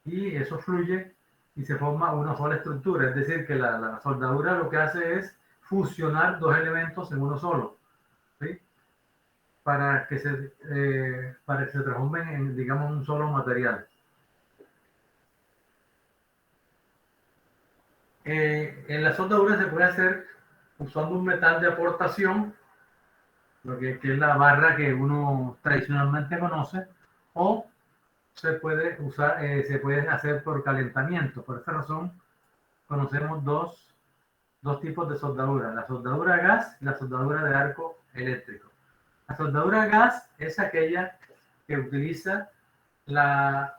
y eso fluye y se forma una sola estructura. Es decir, que la soldadura lo que hace es fusionar dos elementos en uno solo, ¿sí? Para que se transformen en, digamos, un solo material. En la soldadura se puede hacer usando un metal de aportación, que es la barra que uno tradicionalmente conoce, o se puede hacer por calentamiento. Por esta razón, conocemos dos tipos de soldadura: la soldadura a gas y la soldadura de arco eléctrico. La soldadura a gas es aquella que utiliza la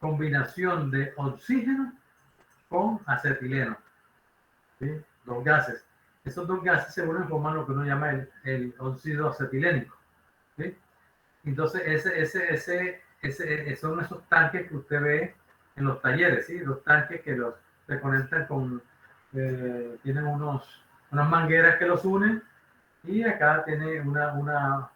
combinación de oxígeno con acetileno, ¿sí? Dos gases. Esos dos gases se unen forman lo que uno llama el óxido acetilénico, ¿sí? Entonces, son esos tanques que usted ve en los talleres, ¿sí? Los tanques que se conectan tienen unas mangueras que los unen, y acá tiene una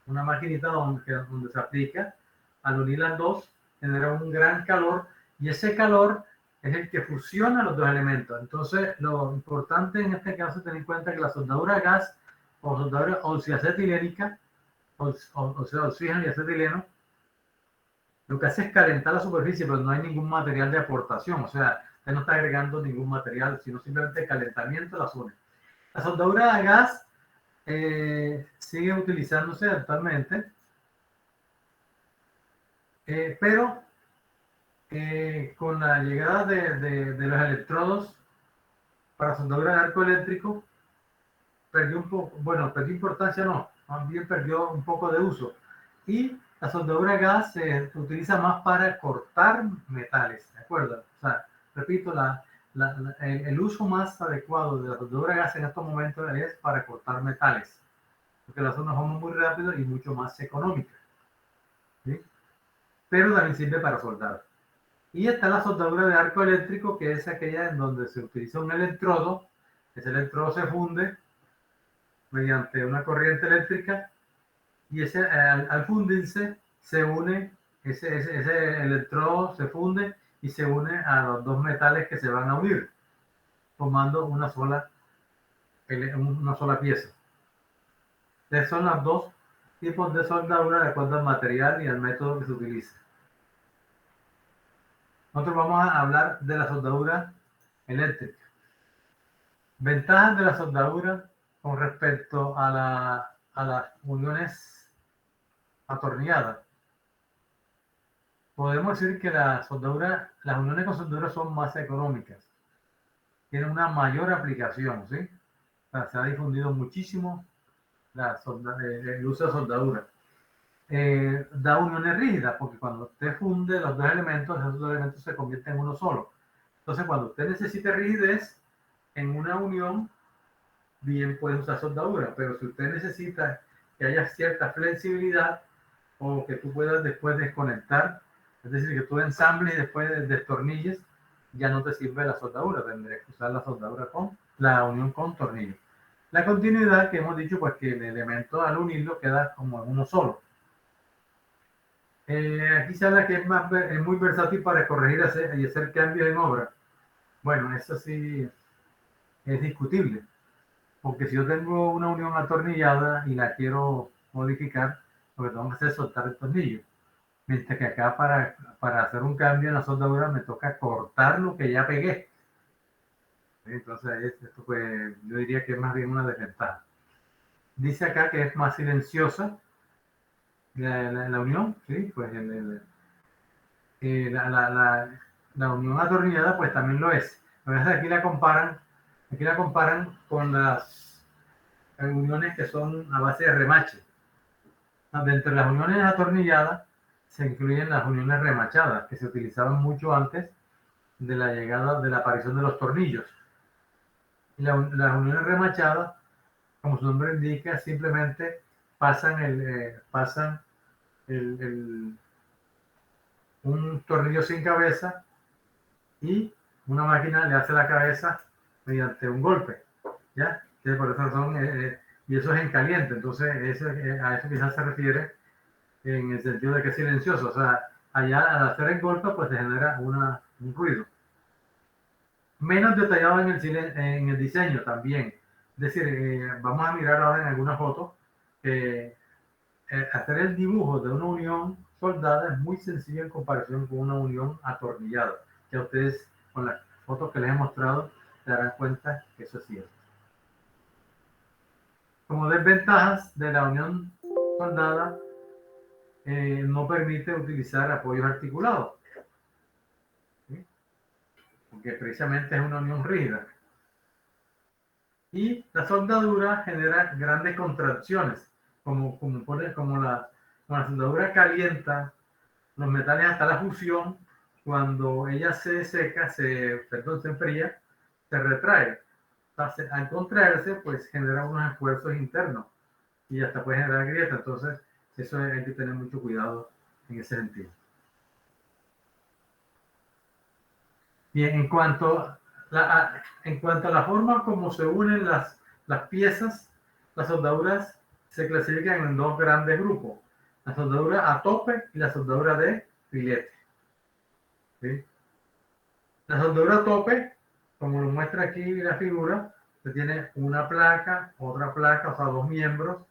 maquinita donde se aplica. Al unir las dos, genera un gran calor, y ese calor es el que fusiona los dos elementos. Entonces, lo importante en este caso es tener en cuenta que la soldadura a gas o soldadura oxiacetilénica, o sea, oxígeno y acetileno, lo que hace es calentar la superficie, pero no hay ningún material de aportación. O sea, usted no está agregando ningún material, sino simplemente calentamiento las une. La soldadura a gas sigue utilizándose actualmente, pero con la llegada de los electrodos para soldadura de arco eléctrico, perdió un poco, bueno, perdió importancia, no, más bien perdió un poco de uso. Y la soldadura a gas se utiliza más para cortar metales, ¿de acuerdo? O sea, repito, el uso más adecuado de la soldadura a gas en estos momentos es para cortar metales, porque las zonas son muy rápido y mucho más económicas, ¿sí? Pero también sirve para soldar. Y está la soldadura de arco eléctrico, que es aquella en donde se utiliza un electrodo. Ese electrodo se funde mediante una corriente eléctrica, y al fundirse se une, ese electrodo se funde y se une a los dos metales que se van a unir, formando una sola pieza. Estos son los dos tipos de soldadura de acuerdo al material y al método que se utiliza. Nosotros vamos a hablar de la soldadura eléctrica. Ventajas de la soldadura con respecto a las uniones atornilladas. Podemos decir que las uniones con soldadura son más económicas, tienen una mayor aplicación, ¿sí? O sea, se ha difundido muchísimo el uso de soldadura. Da uniones rígidas, porque cuando usted funde los dos elementos, esos dos elementos se convierten en uno solo. Entonces, cuando usted necesite rigidez en una unión, bien puede usar soldadura, pero si usted necesita que haya cierta flexibilidad, o que tú puedas después desconectar, es decir, que tú ensambles y después destornilles, ya no te sirve la soldadura, tendrías que usar la soldadura con la unión con tornillo. La continuidad, que hemos dicho, pues que el elemento al unirlo queda como en uno solo. Aquí se habla que es muy versátil para corregir y hacer cambios en obra. Bueno, eso sí es discutible, porque si yo tengo una unión atornillada y la quiero modificar, lo que tengo que hacer es soltar el tornillo. Mientras que acá para hacer un cambio en la soldadura me toca cortar lo que ya pegué. Entonces, esto pues, yo diría que es más bien una desventaja. Dice acá que es más silenciosa la unión, ¿sí? Pues la unión atornillada pues también lo es. A veces aquí la comparan con las uniones que son a base de remache. Dentro de las uniones atornilladas se incluyen las uniones remachadas, que se utilizaban mucho antes de la aparición de los tornillos. Y las uniones remachadas, como su nombre indica, simplemente pasan un tornillo sin cabeza, y una máquina le hace la cabeza mediante un golpe, ¿ya? Que por esa razón, y eso es en caliente. Entonces a eso quizás se refiere en el sentido de que es silencioso. O sea, allá al hacer el golpe pues se genera un ruido. Menos detallado en el diseño también. Es decir, vamos a mirar ahora en alguna foto que hacer el dibujo de una unión soldada es muy sencillo en comparación con una unión atornillada. Ya ustedes con las fotos que les he mostrado se darán cuenta que eso es cierto. Como desventajas de la unión soldada, no permite utilizar apoyos articulados, ¿sí? Porque precisamente es una unión rígida. Y la soldadura genera grandes contracciones, como la soldadura calienta los metales hasta la fusión, cuando ella se seca, se enfría, se retrae. Entonces, al contraerse, pues genera unos esfuerzos internos y hasta puede generar grietas. Entonces, eso hay que tener mucho cuidado en ese sentido. Bien, en cuanto a la forma como se unen las piezas, las soldaduras se clasifican en dos grandes grupos: la soldadura a tope y la soldadura de filete. ¿Sí? La soldadura a tope, como lo muestra aquí la figura, se tiene una placa, otra placa, o sea, dos miembros,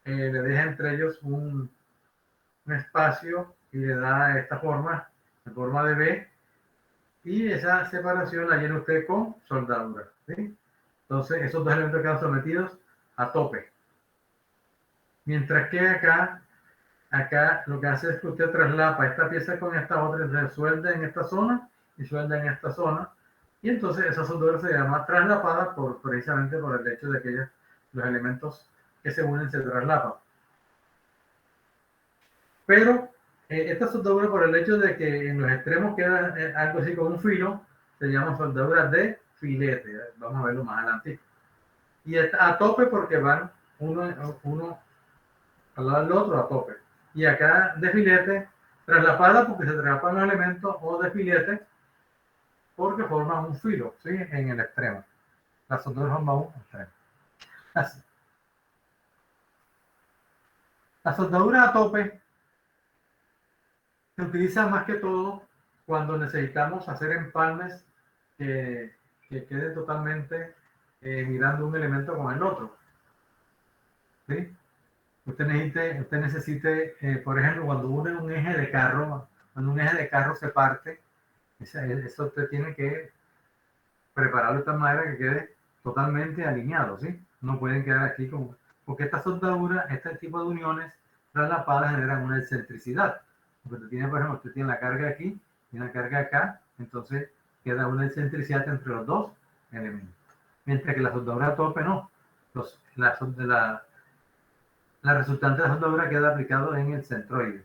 le deja entre ellos un espacio y le da esta forma, en forma de B, y esa separación la llena usted con soldadura, ¿sí? Entonces, esos dos elementos quedan sometidos a tope. Mientras que acá lo que hace es que usted traslapa esta pieza con esta otra, entonces suelda en esta zona y suelda en esta zona, y entonces esa soldadura se llama traslapada precisamente por el hecho de que los elementos que se unen se traslapan. Pero esta soldadura, por el hecho de que en los extremos queda algo así como un filo, se llama soldadura de filete. Vamos a verlo más adelante. Y a tope porque van uno al lado del otro a tope. Y acá de filete, traslapada porque se traslapan los elementos, o de filete porque forman un filo, ¿sí? En el extremo. Las soldaduras forman un extremo. Así. La soldadura a tope se utiliza más que todo cuando necesitamos hacer empalmes que, que queden totalmente mirando un elemento con el otro, ¿sí? Usted necesite, por ejemplo, cuando une un eje de carro, cuando un eje de carro se parte, eso usted tiene que prepararlo de tal manera que quede totalmente alineado, ¿sí? No pueden quedar aquí como... Porque esta soldadura, este tipo de uniones traslapadas generan una excentricidad. Porque usted tiene, por ejemplo, usted tiene la carga aquí y una carga acá, entonces queda una excentricidad entre los dos elementos. Mientras que la soldadura a tope no. La resultante de la soldadura queda aplicado en el centroide.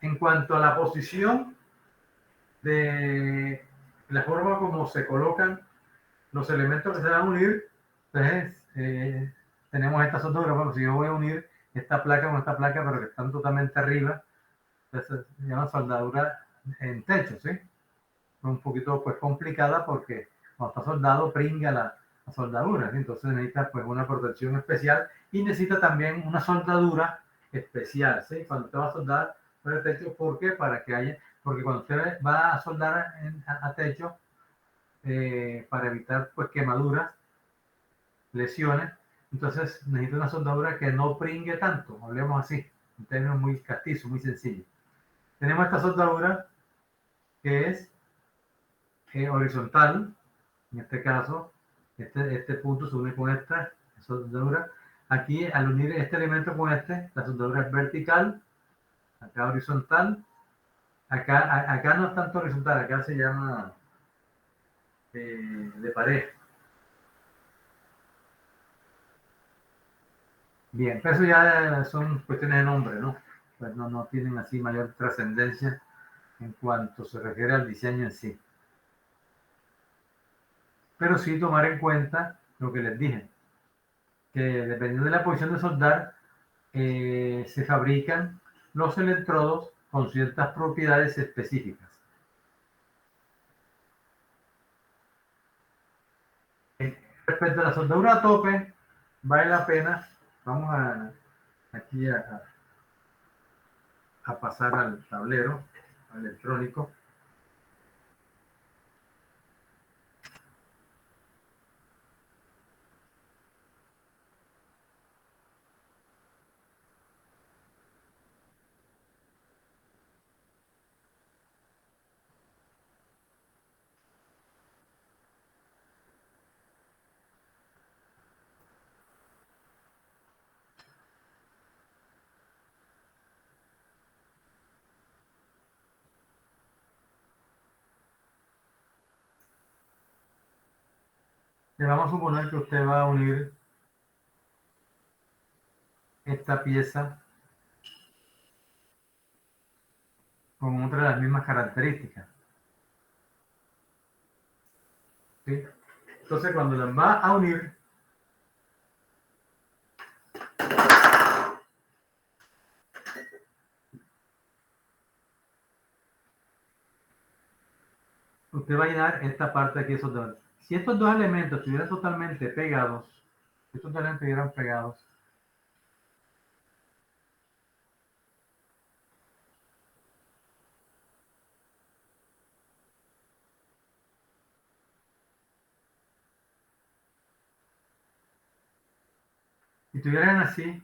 En cuanto a la posición de la forma como se colocan los elementos que se van a unir, entonces tenemos esta soldadura. Bueno, si yo voy a unir esta placa con esta placa, pero que están totalmente arriba, entonces se llama soldadura en techo, ¿sí? Un poquito pues complicada porque cuando está soldado pringa la soldadura, ¿sí? Entonces necesita pues una protección especial y necesita también una soldadura especial, ¿sí? Cuando usted va a soldar por el techo, ¿por qué? Porque cuando usted va a soldar a techo, para evitar pues quemaduras, lesiones, entonces necesita una soldadura que no pringue tanto, hablemos así, en términos muy castizos, muy sencillos. Tenemos esta soldadura que es horizontal, en este caso, este punto se une con esta soldadura. Aquí, al unir este elemento con este, la soldadura es vertical, acá horizontal, acá no es tanto horizontal, acá se llama de pared. Bien, pero eso ya son cuestiones de nombre, ¿no? Pues no tienen así mayor trascendencia en cuanto se refiere al diseño en sí. Pero sí tomar en cuenta lo que les dije, que dependiendo de la posición de soldar, se fabrican los electrodos con ciertas propiedades específicas. Respecto a la soldadura a tope, vale la pena, vamos aquí a a pasar al tablero electrónico. Le vamos a suponer que usted va a unir esta pieza con otra de las mismas características. ¿Sí? Entonces, cuando las va a unir, usted va a llenar esta parte aquí, esos dos. Si estos dos elementos estuvieran totalmente pegados, si estos dos elementos estuvieran pegados, si estuvieran así,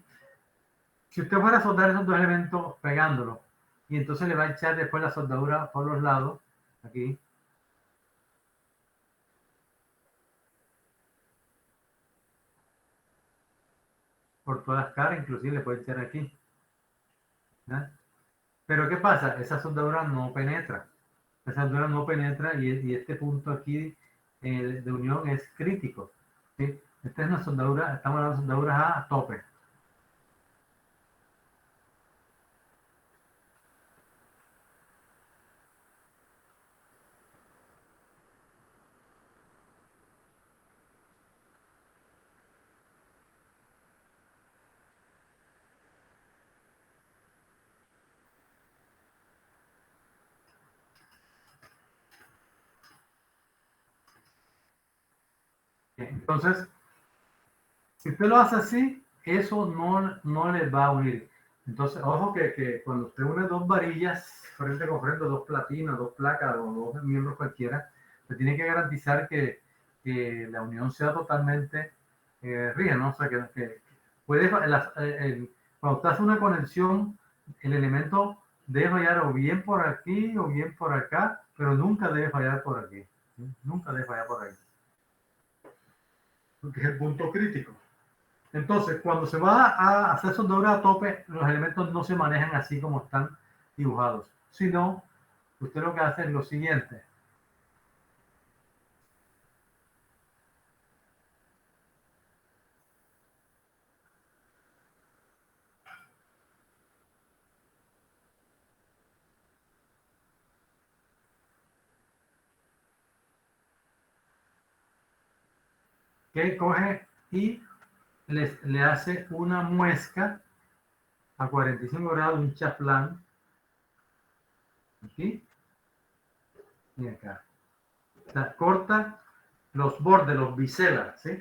si usted fuera a soldar esos dos elementos pegándolos, y entonces le va a echar después la soldadura por los lados, aquí, por todas las caras, inclusive le puede echar aquí. ¿Ya? Pero ¿qué pasa? Esa soldadura no penetra. Esa soldadura no penetra y este punto aquí de unión es crítico. ¿Sí? Esta es una soldadura, estamos hablando de soldaduras a tope. Entonces, si usted lo hace así, eso no les va a unir. Entonces, ojo que cuando usted une dos varillas, frente con frente, dos platinas, dos placas o dos miembros cualquiera, se tiene que garantizar que la unión sea totalmente rígida, ¿no? O sea, que puede, cuando usted hace una conexión, el elemento debe fallar o bien por aquí o bien por acá, pero nunca debe fallar por aquí. ¿Sí? Nunca debe fallar por ahí. Porque es el punto crítico. Entonces, cuando se va a hacer soldadura a tope, los elementos no se manejan así como están dibujados, sino usted lo que hace es lo siguiente. Que coge y le hace una muesca a 45 grados, un chaflán, aquí y acá. O sea, corta los bordes, los biselas, ¿sí?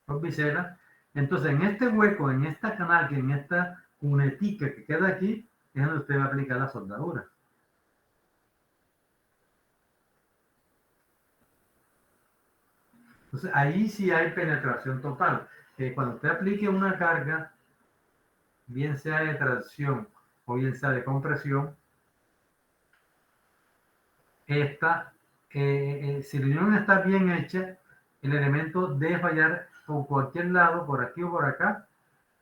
Los biselas. Entonces, en este hueco, en esta canal, en esta cunetica que queda aquí, es donde usted va a aplicar la soldadura. Entonces, ahí sí hay penetración total. Cuando usted aplique una carga, bien sea de tracción o bien sea de compresión, si la unión está bien hecha, el elemento debe fallar por cualquier lado, por aquí o por acá,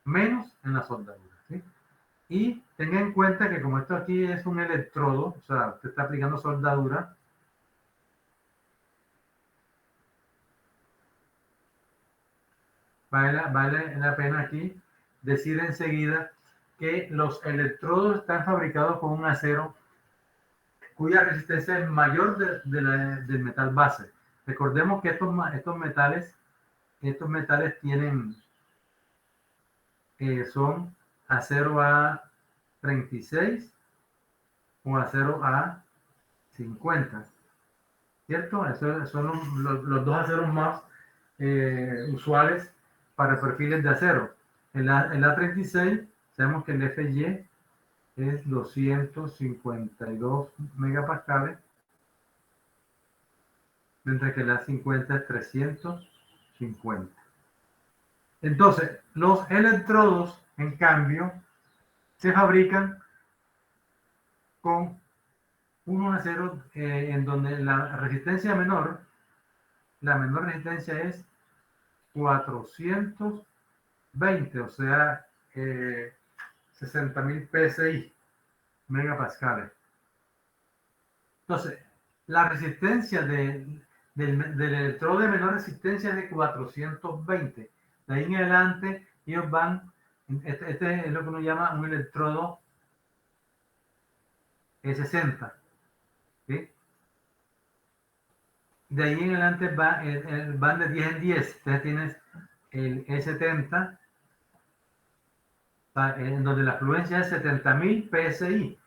menos en la soldadura. ¿Sí? Y tenga en cuenta que como esto aquí es un electrodo, o sea, usted está aplicando soldadura, vale la pena aquí decir enseguida que los electrodos están fabricados con un acero cuya resistencia es mayor del metal base. Recordemos que estos metales tienen, son acero A36 o acero A50, ¿cierto? Esos son los dos aceros más usuales para perfiles de acero. El A36, sabemos que el FY es 252 megapascales, mientras que la 50 es 350. Entonces, los electrodos, en cambio, se fabrican con unos aceros en donde la menor resistencia es 420, o sea, 60.000 PSI, megapascales. Entonces, la resistencia del electrodo de menor resistencia es de 420. De ahí en adelante, ellos van, este es lo que uno llama un electrodo E60. ¿Sí? De ahí en adelante van de 10 en 10. Entonces tienes el E70, en donde la fluencia es 70.000 PSI.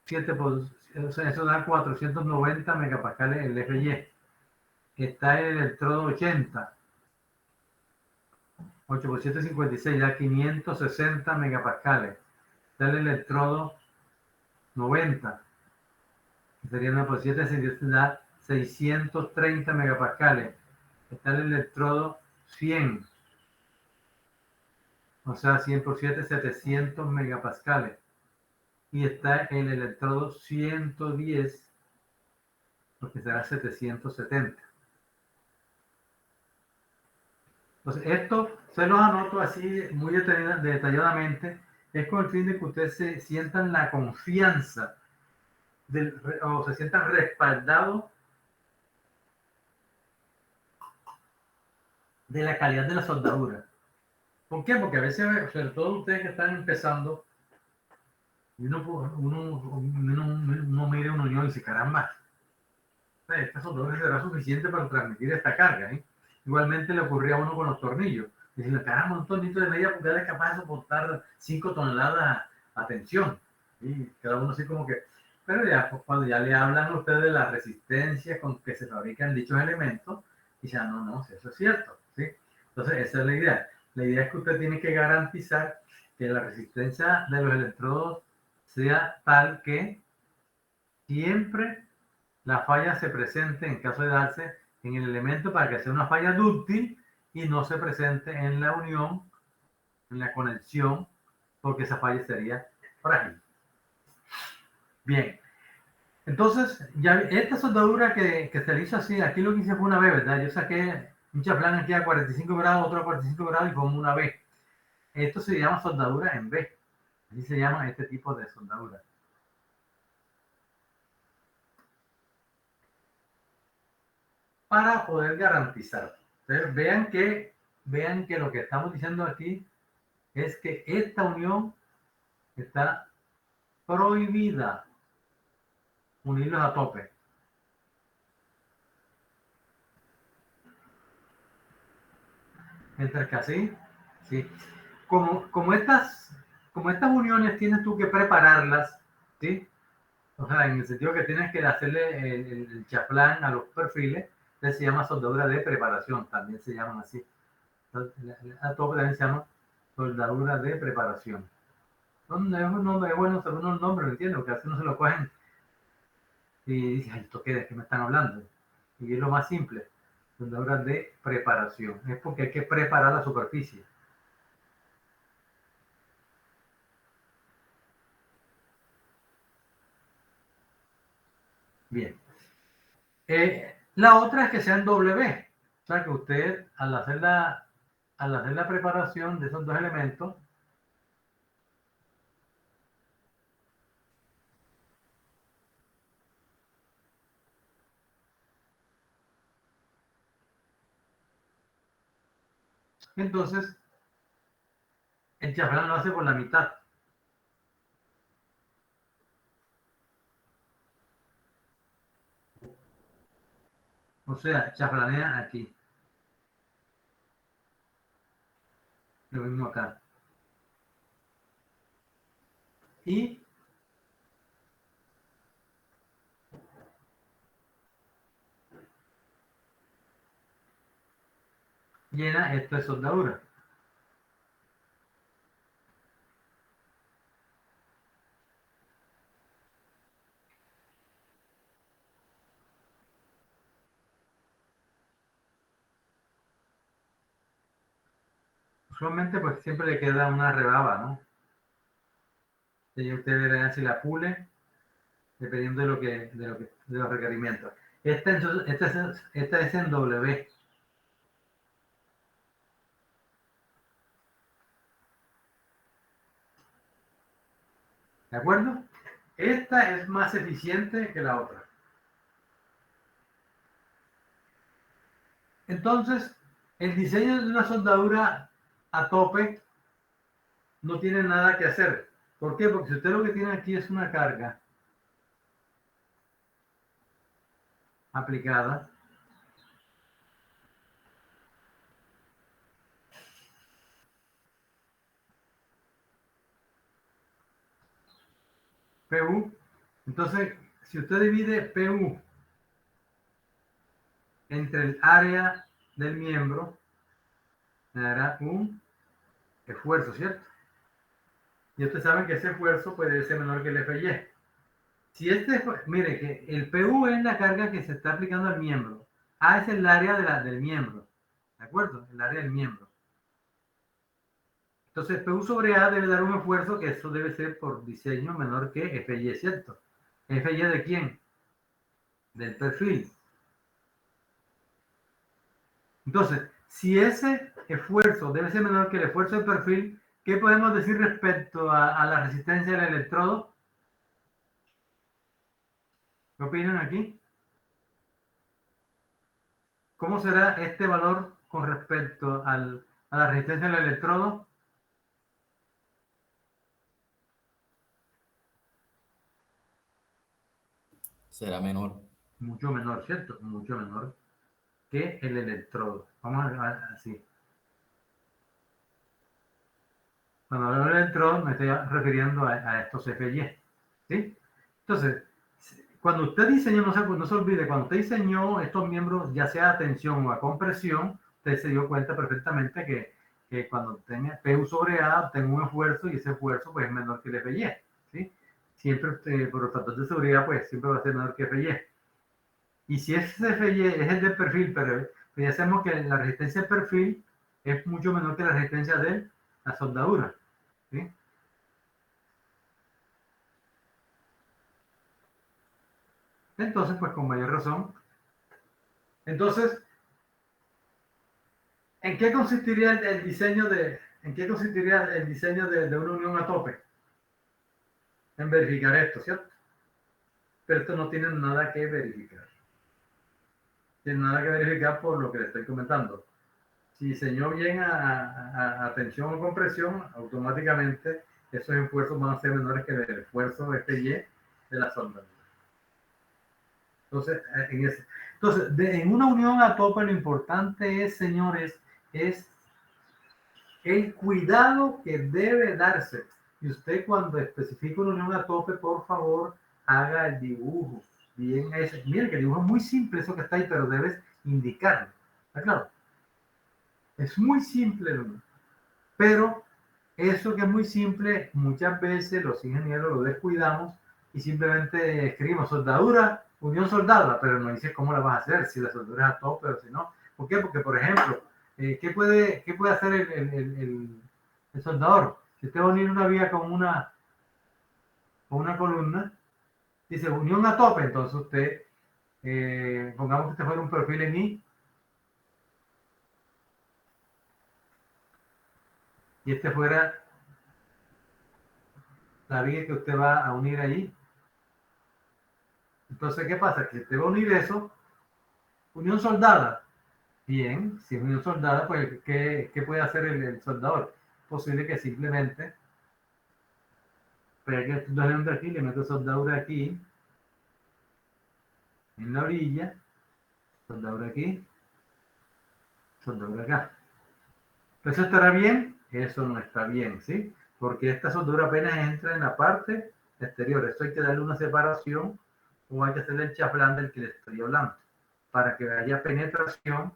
7 por, o sea, eso da 490 megapascales el FY. Está el electrodo 80. 8 por 7, 56, da 560 megapascales. Está el electrodo 90. Sería 9 por 7, da 630 megapascales. Está el electrodo 100. O sea, 100 por 7, 700 megapascales. Y está el electrodo 110, porque será 770. Entonces, esto se los anoto así muy detalladamente, es con el fin de que ustedes se sientan la confianza o se sientan respaldados de la calidad de la soldadura. ¿Por qué? Porque a veces, sobre todo ustedes que están empezando, uno mira una unión y dice, caramba, esta soldadura será suficiente para transmitir esta carga. Igualmente le ocurría a uno con los tornillos. Dicen, caramba, un tornillo de media pulgada es capaz de soportar 5 toneladas a tensión. Y cada uno así como que... Pero ya, pues, cuando ya le hablan a ustedes de la resistencia con que se fabrican dichos elementos, dicen, no, eso es cierto. ¿Sí? Entonces, esa es la idea. La idea es que usted tiene que garantizar que la resistencia de los electrodos sea tal que siempre la falla se presente, en caso de darse, en el elemento para que sea una falla dúctil y no se presente en la unión, en la conexión, porque esa falla sería frágil. Bien, entonces, ya esta soldadura que se le hizo así, aquí lo que hice fue una B, ¿verdad? Yo saqué un chaflán aquí a 45 grados, otro a 45 grados y como una B. Esto se llama soldadura en B. Así se llama este tipo de soldadura. Para poder garantizar. Entonces, vean que lo que estamos diciendo aquí es que esta unión está prohibida unirlos a tope. Mientras que así, sí. Como estas uniones tienes tú que prepararlas, ¿sí? O sea, en el sentido que tienes que hacerle el chaflán a los perfiles, entonces se llama soldadura de preparación, también se llaman así. A tope también se llama soldadura de preparación. No, es un nombre, es bueno saber unos nombres, ¿me entiendes? Porque así no se lo cogen y dicen, ¿esto qué? ¿De qué me están hablando? Y es lo más simple, soldadura de preparación. Es porque hay que preparar la superficie. Bien. La otra es que sean W. O sea, que usted al hacer la preparación de esos dos elementos, entonces el chaflán lo hace por la mitad. O sea, chaflanea aquí. Lo mismo acá. Y llena esto de soldadura. Usualmente pues siempre le queda una rebaba, ¿no? Y usted verá si la pule, dependiendo de los requerimientos. Esta es en W. ¿De acuerdo? Esta es más eficiente que la otra. Entonces, el diseño de una soldadura a tope no tiene nada que hacer. ¿Por qué? Porque si usted lo que tiene aquí es una carga aplicada, PU, entonces, si usted divide PU entre el área del miembro, le dará un esfuerzo, ¿cierto? Y ustedes saben que ese esfuerzo puede ser menor que el FY. Si mire que el PU es la carga que se está aplicando al miembro. A es el área del miembro. ¿De acuerdo? El área del miembro. Entonces, PU sobre A debe dar un esfuerzo que eso debe ser por diseño menor que FY, ¿cierto? ¿FY de quién? Del perfil. Entonces, si ese esfuerzo debe ser menor que el esfuerzo del perfil, ¿qué podemos decir respecto a la resistencia del electrodo? ¿Qué opinan aquí? ¿Cómo será este valor con respecto a la resistencia del electrodo? Será menor. Mucho menor, ¿cierto? Mucho menor que el electrodo. Vamos a ver así. Cuando hablo de electrodo me estoy refiriendo a estos FY. ¿Sí? Entonces, cuando usted diseñó, no se olvide, cuando usted diseñó estos miembros, ya sea a tensión o a compresión, usted se dio cuenta perfectamente que cuando tenga PU sobre A, tengo un esfuerzo y ese esfuerzo pues es menor que el FY. ¿Sí? Siempre por los factores de seguridad, pues siempre va a ser menor que FY. Y si ese FY es el del perfil, pero ya sabemos que la resistencia del perfil es mucho menor que la resistencia de la soldadura. ¿Sí? Entonces, pues con mayor razón. Entonces, ¿en qué consistiría el diseño de una unión a tope? En verificar esto, ¿cierto? Pero esto no tiene nada que verificar. Tiene nada que verificar por lo que le estoy comentando. Si diseñó bien a tensión o compresión, automáticamente esos esfuerzos van a ser menores que el esfuerzo FY de la soldadura. Entonces, en una unión a tope lo importante es, señores, es el cuidado que debe darse. Y usted cuando especifica una unión a tope, por favor, haga el dibujo. Bien, mire que el dibujo es muy simple, eso que está ahí, pero debes indicarlo. ¿Está claro? Es muy simple, pero eso que es muy simple, muchas veces los ingenieros lo descuidamos y simplemente escribimos soldadura, unión soldada, pero no dice cómo la vas a hacer, si la soldadura es a tope o si no. ¿Por qué? Porque, por ejemplo, ¿qué puede hacer el soldador? Si usted va a unir una vía con una columna, dice unión a tope, entonces usted, pongamos que este fuera un perfil en I, y este fuera la vía que usted va a unir allí. Entonces, ¿qué pasa? Que usted va a unir eso, unión soldada. Bien, si es unión soldada, pues, ¿qué puede hacer el soldador? Posible que simplemente pegue estos dos elementos aquí, le meto soldadura aquí, en la orilla, soldadura aquí, soldadura acá. ¿Eso estará bien? Eso no está bien, ¿sí? Porque esta soldadura apenas entra en la parte exterior. Esto hay que darle una separación o hay que hacerle el chaflán del que le estoy hablando para que haya penetración.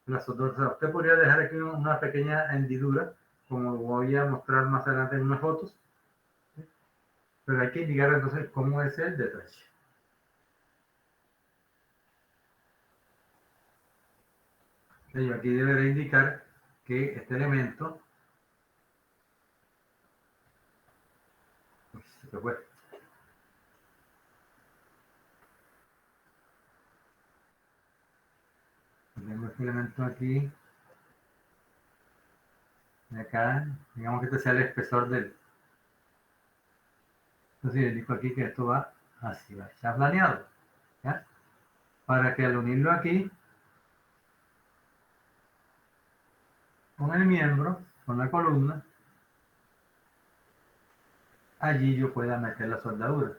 Usted podría dejar aquí una pequeña hendidura, como voy a mostrar más adelante en unas fotos, ¿sí? Pero hay que indicar entonces cómo es el detalle. Yo aquí deberé indicar que este elemento se fue. Tengo este elemento aquí, de acá, digamos que este sea el espesor del. Entonces yo digo aquí que esto va así, va a estar planeado, ¿ya? Para que al unirlo aquí con el miembro, con la columna, allí yo pueda meter la soldadura.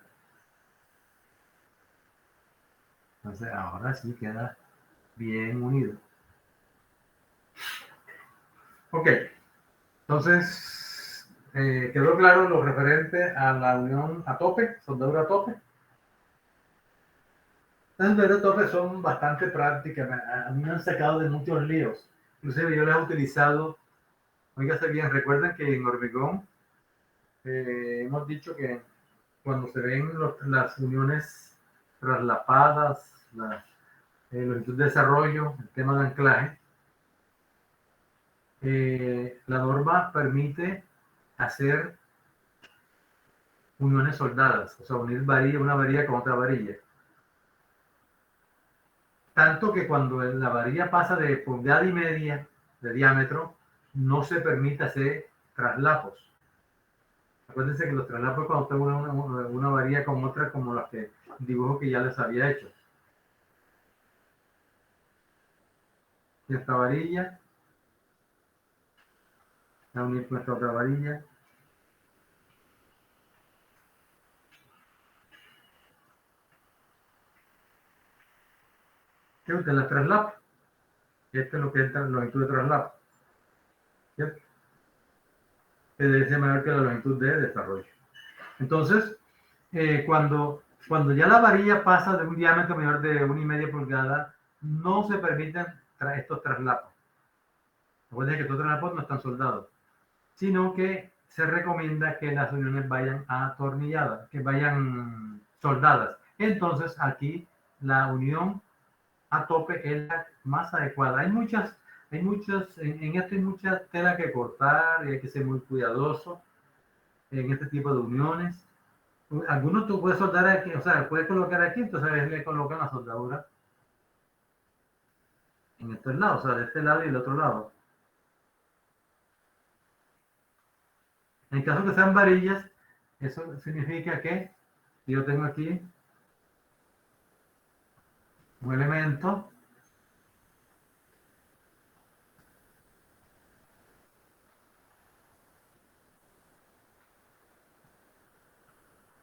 Entonces ahora sí queda bien unido. Ok, entonces quedó claro lo referente a la unión a tope, soldadura a tope. Las soldaduras a tope son bastante prácticas, a mí me han sacado de muchos líos. Inclusive yo las he utilizado, oígase bien, recuerden que en hormigón hemos dicho que cuando se ven las uniones traslapadas, longitud de desarrollo, el tema de anclaje, la norma permite hacer uniones soldadas, o sea, unir una varilla con otra varilla. Tanto que cuando la varilla pasa de pulgada y media de diámetro, no se permite hacer traslapos. Acuérdense que los traslapos cuando tengo una varilla con otra, como las que dibujo que ya les había hecho. Y esta varilla, la unir con esta otra varilla. ¿Qué usted la traslapa? Este es lo que es la longitud de traslapo. ¿Cierto? Que debe ser mayor que la longitud de desarrollo. Entonces, cuando ya la varilla pasa de un diámetro menor de 1,5 pulgadas, no se permiten estos traslapos. Recuerden que estos traslapos no están soldados, sino que se recomienda que las uniones vayan atornilladas, que vayan soldadas. Entonces, aquí la unión a tope es la más adecuada. En esto hay mucha tela que cortar y hay que ser muy cuidadoso en este tipo de uniones. Algunos tú puedes soldar aquí, o sea, puedes colocar aquí, entonces le colocan la soldadura en estos lados, o sea, de este lado y del otro lado. En caso que sean varillas, eso significa que yo tengo aquí un elemento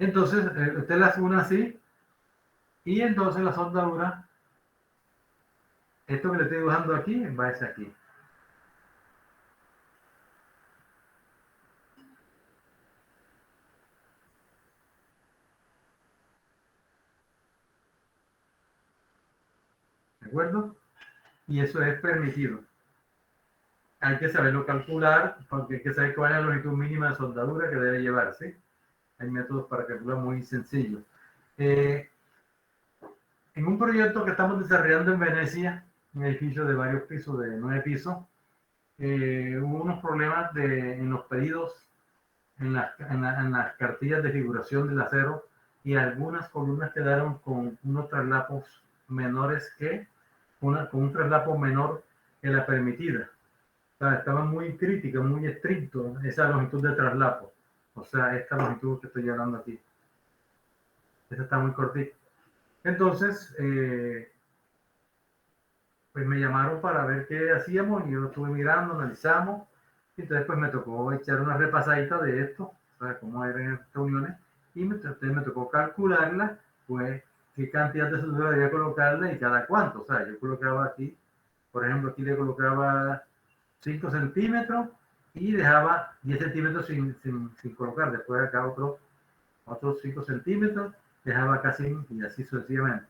entonces usted las une así y entonces la soldadura, esto que le estoy dibujando aquí, va hacia aquí. ¿De acuerdo? Y eso es permitido. Hay que saberlo calcular, porque hay que saber cuál es la longitud mínima de soldadura que debe llevar, ¿sí? Hay métodos para calcular muy sencillos. En un proyecto que estamos desarrollando en Venecia, un edificio de varios pisos, de 9 pisos, hubo unos problemas en los pedidos, en las cartillas de figuración del acero, y algunas columnas quedaron con unos traslapos menores con un traslapo menor que la permitida. O sea, estaba muy crítica, muy estricto esa longitud de traslapo. O sea, esta longitud que estoy hablando aquí. Esa está muy cortita. Entonces, pues me llamaron para ver qué hacíamos y yo estuve mirando, analizamos. Y entonces, pues me tocó echar una repasadita de esto, o sea, cómo eran estas uniones. Y me tocó calcularla, pues, qué cantidad de soldadura debía colocarle y cada cuánto. O sea, yo colocaba aquí, por ejemplo, aquí le colocaba 5 centímetros y dejaba 10 centímetros sin colocar. Después acá otros 5 centímetros, dejaba acá y así sucesivamente.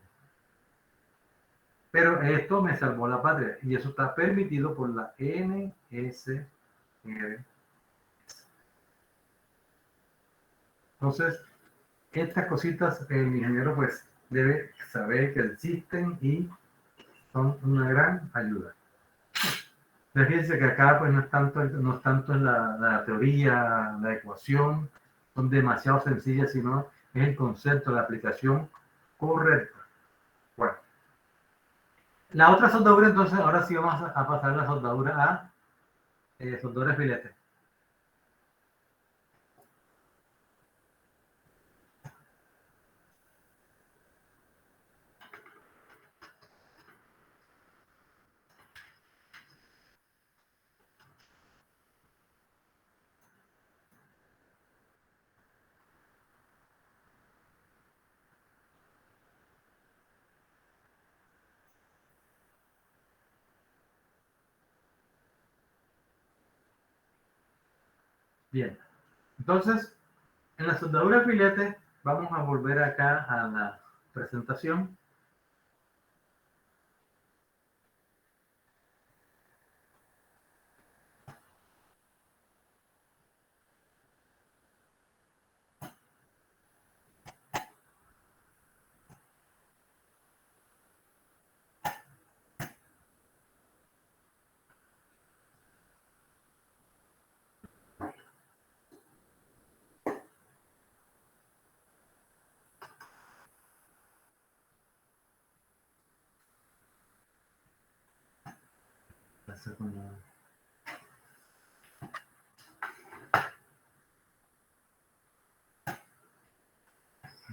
Pero esto me salvó la patria y eso está permitido por la NSR. Entonces, estas cositas el ingeniero pues debe saber que existen y son una gran ayuda. Fíjense que acá pues no es tanto en la teoría, la ecuación, son demasiado sencillas, sino es el concepto, la aplicación correcta. Bueno, la otra soldadura, entonces, ahora sí vamos a pasar la soldadura a soldadura de filete. Bien, entonces, en la soldadura de filete, vamos a volver acá a la presentación.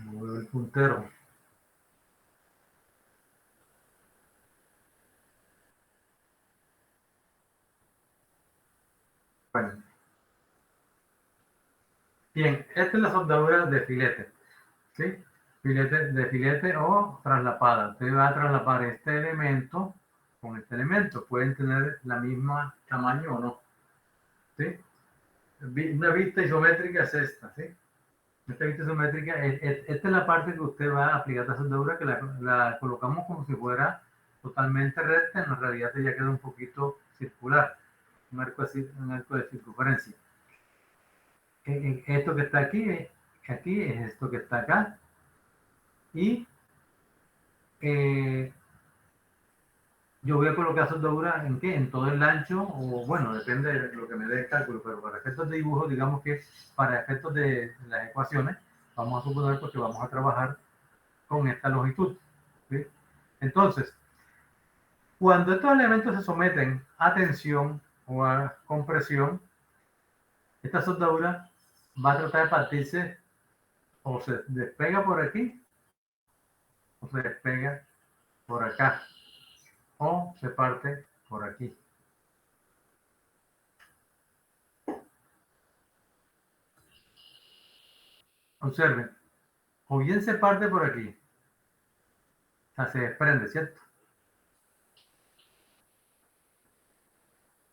Muevo el puntero. Bueno, bien, esta es la soldadura de filete, ¿sí? De filete o traslapada. Usted va a traslapar este elemento con este elemento. Pueden tener la misma tamaño o no, ¿sí? Una vista isométrica es esta, ¿sí? Esta vista isométrica, esta es la parte que usted va a aplicar la soldadura, que la colocamos como si fuera totalmente recta, en realidad ya queda un poquito circular, un arco de circunferencia. Esto que está aquí es esto que está acá, y yo voy a colocar soldadura en qué, en todo el ancho, o bueno, depende de lo que me dé el cálculo, pero para efectos de dibujo, digamos que para efectos de las ecuaciones, vamos a suponer porque vamos a trabajar con esta longitud, ¿sí? Entonces, cuando estos elementos se someten a tensión o a compresión, esta soldadura va a tratar de partirse, o se despega por aquí o se despega por acá, o se parte por aquí. Observen, o bien se parte por aquí, o sea, se desprende, ¿cierto?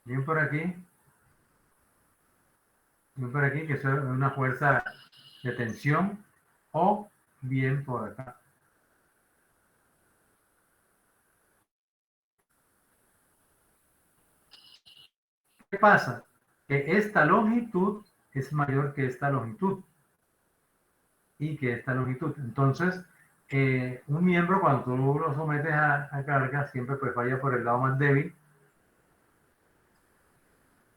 Bien por aquí, que es una fuerza de tensión, o bien por acá. ¿Qué pasa? Que esta longitud es mayor que esta longitud y que esta longitud. Entonces, un miembro, cuando tú lo sometes a carga, siempre pues vaya por el lado más débil,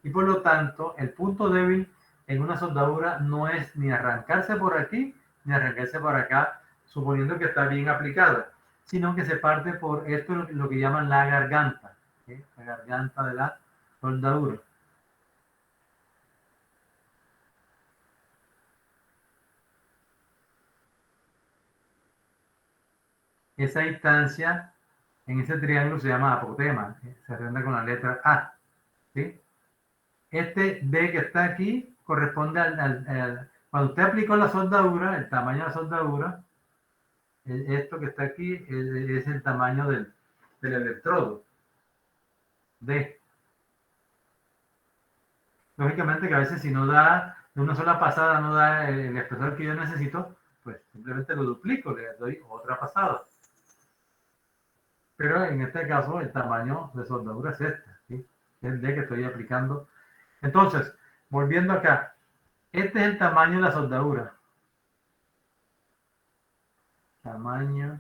y por lo tanto, el punto débil en una soldadura no es ni arrancarse por aquí ni arrancarse por acá, suponiendo que está bien aplicada, sino que se parte por esto, lo que llaman la garganta, ¿sí? La garganta de la soldadura. Esa distancia en ese triángulo se llama apotema, se rinde con la letra A, ¿sí? Este B que está aquí corresponde cuando usted aplicó la soldadura, el tamaño de la soldadura, esto que está aquí es el tamaño del electrodo D. Lógicamente que a veces si no da, de una sola pasada no da el espesor que yo necesito, pues simplemente lo duplico, le doy otra pasada. Pero en este caso el tamaño de soldadura es este, ¿sí? El D que estoy aplicando. Entonces, volviendo acá, este es el tamaño de la soldadura. Tamaño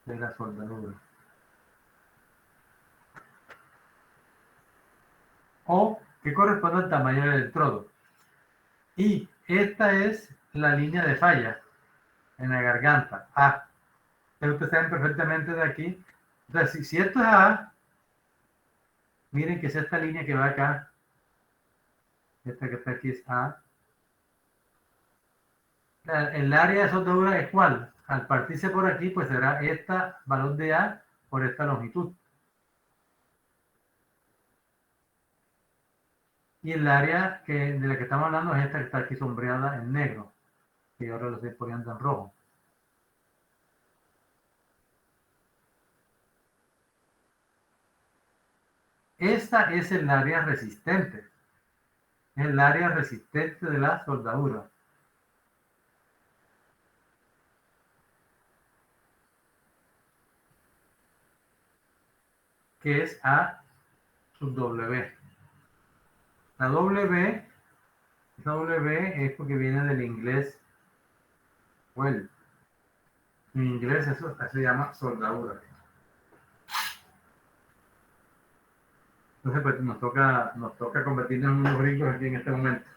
de la soldadura. O que corresponde al tamaño del electrodo. Y esta es la línea de falla en la garganta, A. Pero ustedes saben perfectamente de aquí. Entonces, si esto es A, miren que es esta línea que va acá. Esta que está aquí es A. El área de soldadura es cuál. Al partirse por aquí, pues será esta valor de A por esta longitud. Y el área de la que estamos hablando es esta que está aquí sombreada en negro. Y ahora lo estoy poniendo en rojo. Esta es el área resistente. Es el área resistente de la soldadura. Que es A sub W. La W, esa W es porque viene del inglés weld. En inglés eso se llama soldadura. Entonces pues nos toca convertirnos en unos gringos aquí en este momento.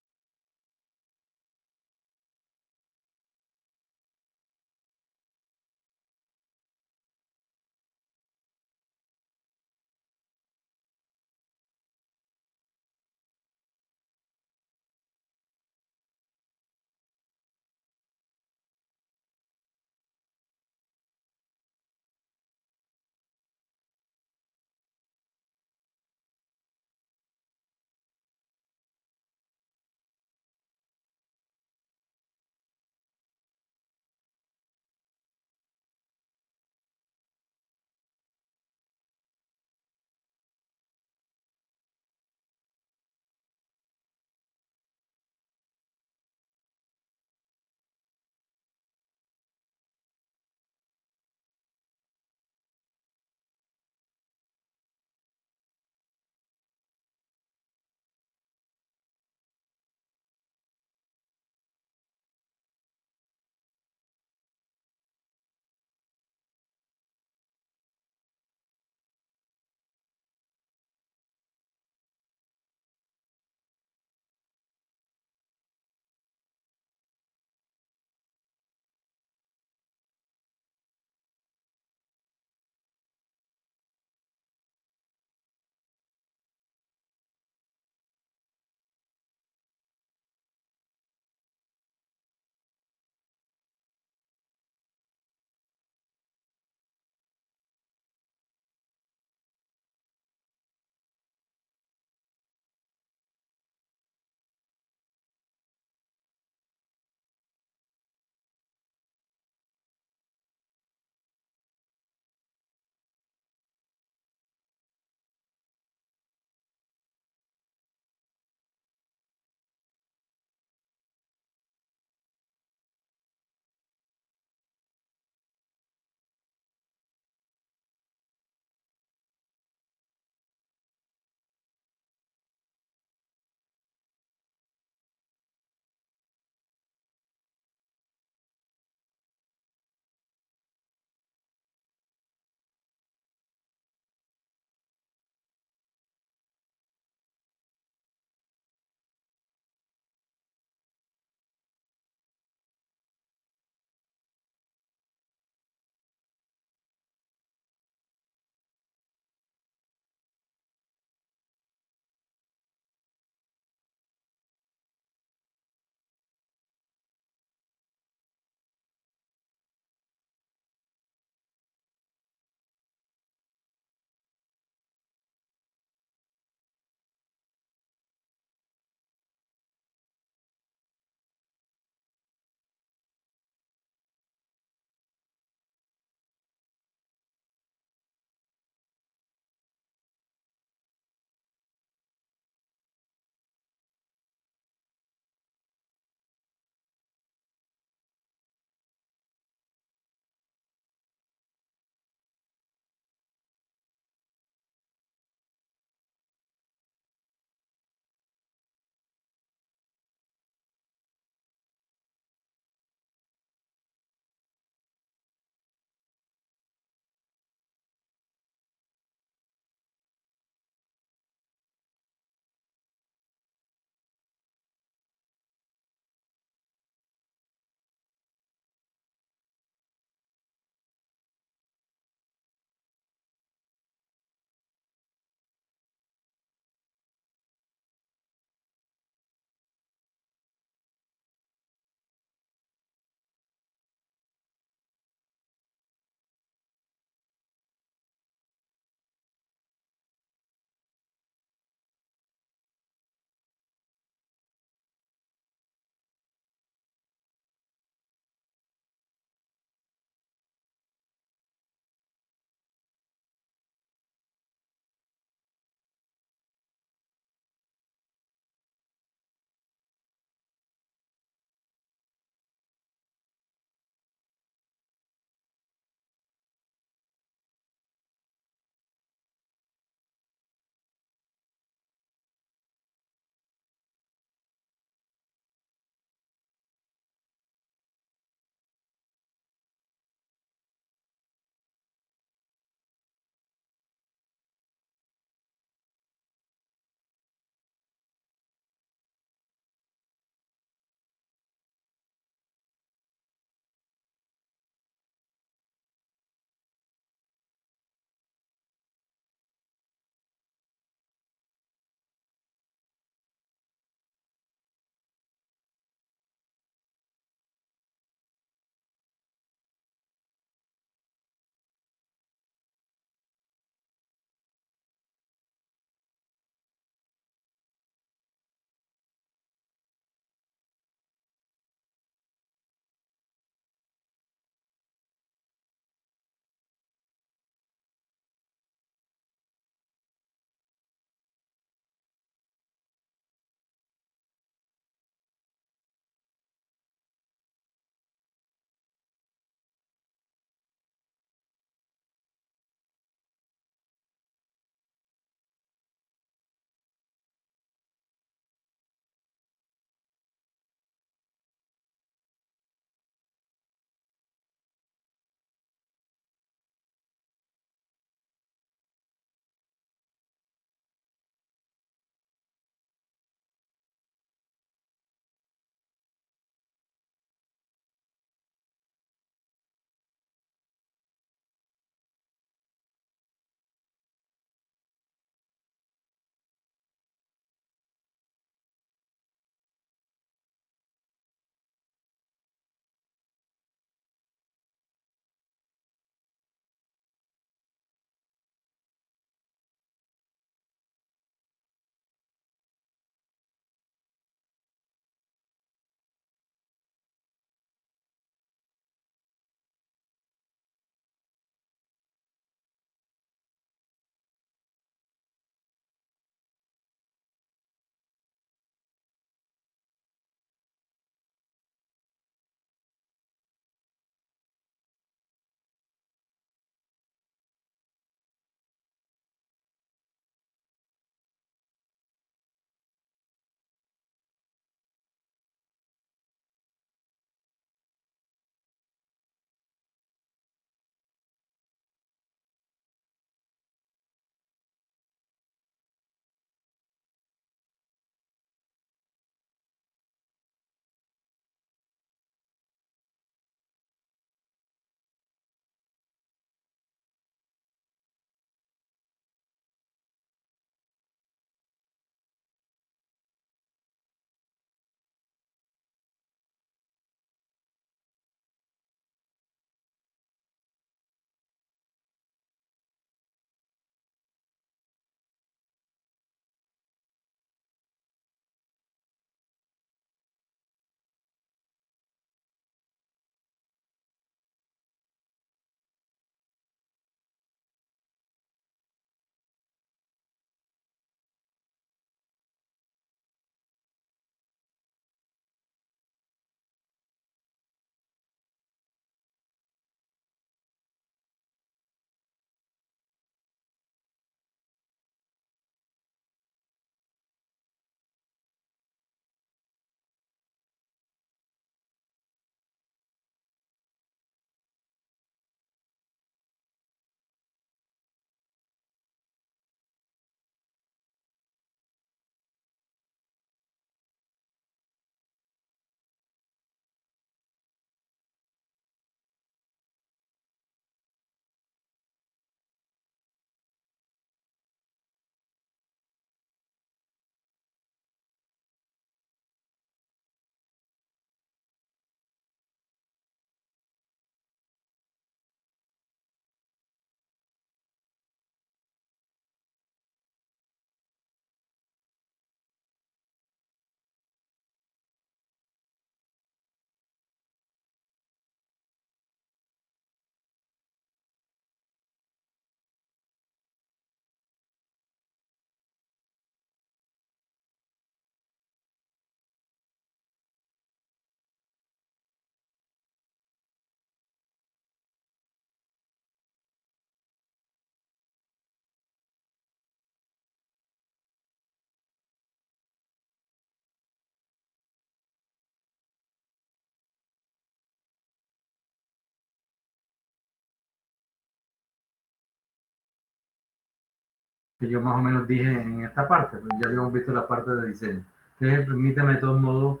que yo más o menos dije en esta parte, pues ya habíamos visto la parte de diseño. Entonces, permítame de todos modos,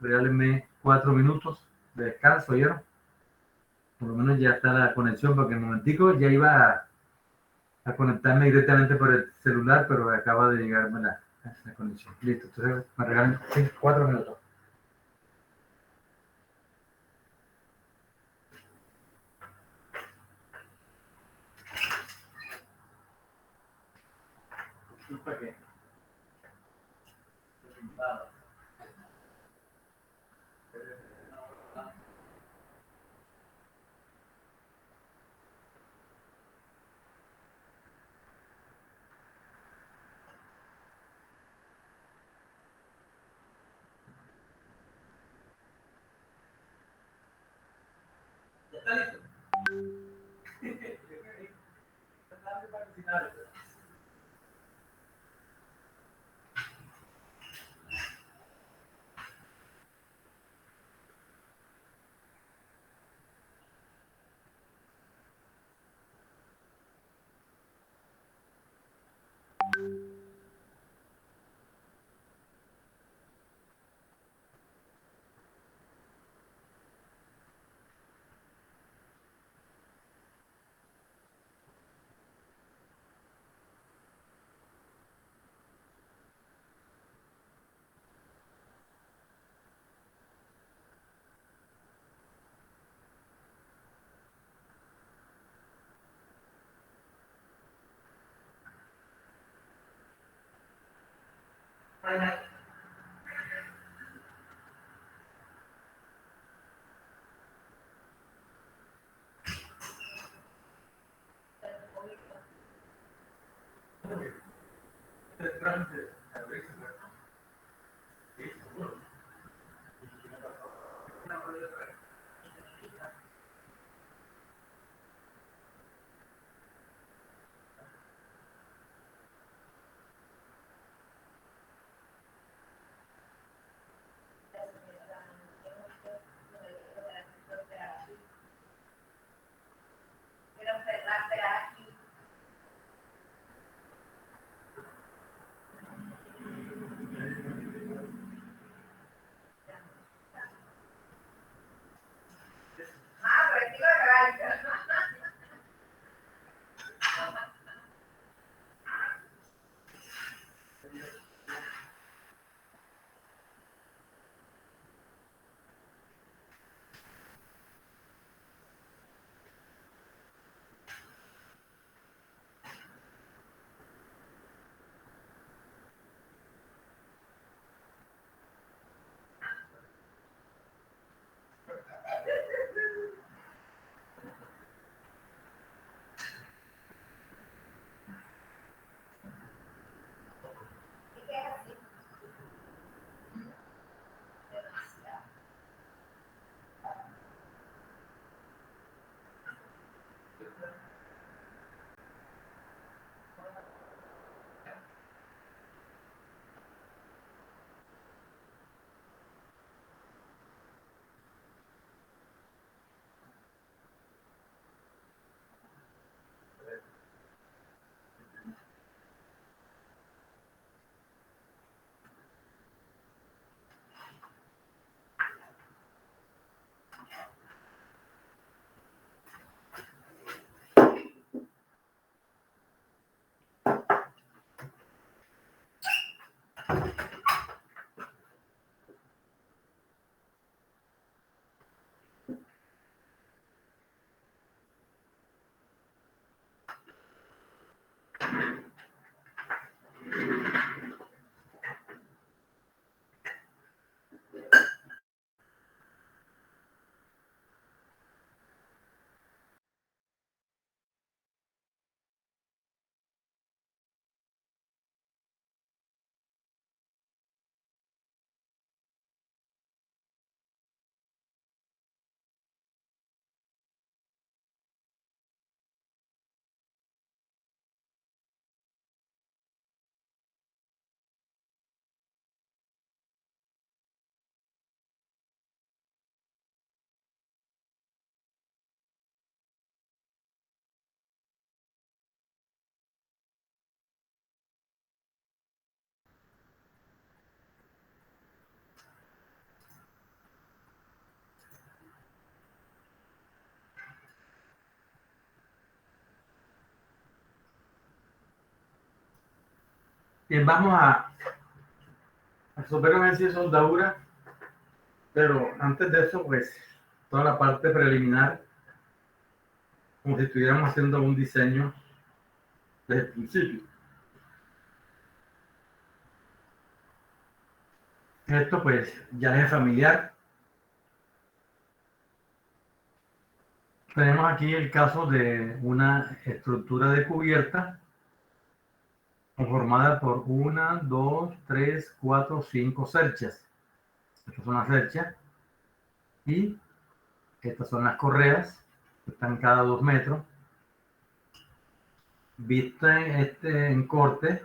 regálenme 4 minutos de descanso, ¿oyeron? Por lo menos ya está la conexión, porque en un momentico ya iba a conectarme directamente por el celular, pero acaba de llegarme la conexión. Listo, entonces me regalan 4 minutos. Disculpa que... ¿Está listo? Bien, vamos a resolver un ejercicio de soldadura, pero antes de eso, pues, toda la parte preliminar, como si estuviéramos haciendo un diseño desde el principio. Esto, pues, ya es familiar. Tenemos aquí el caso de una estructura de cubierta conformada por 1, 2, 3, 4, 5 cerchas. Estas son las cerchas y estas son las correas que están cada 2 metros. Vista en corte,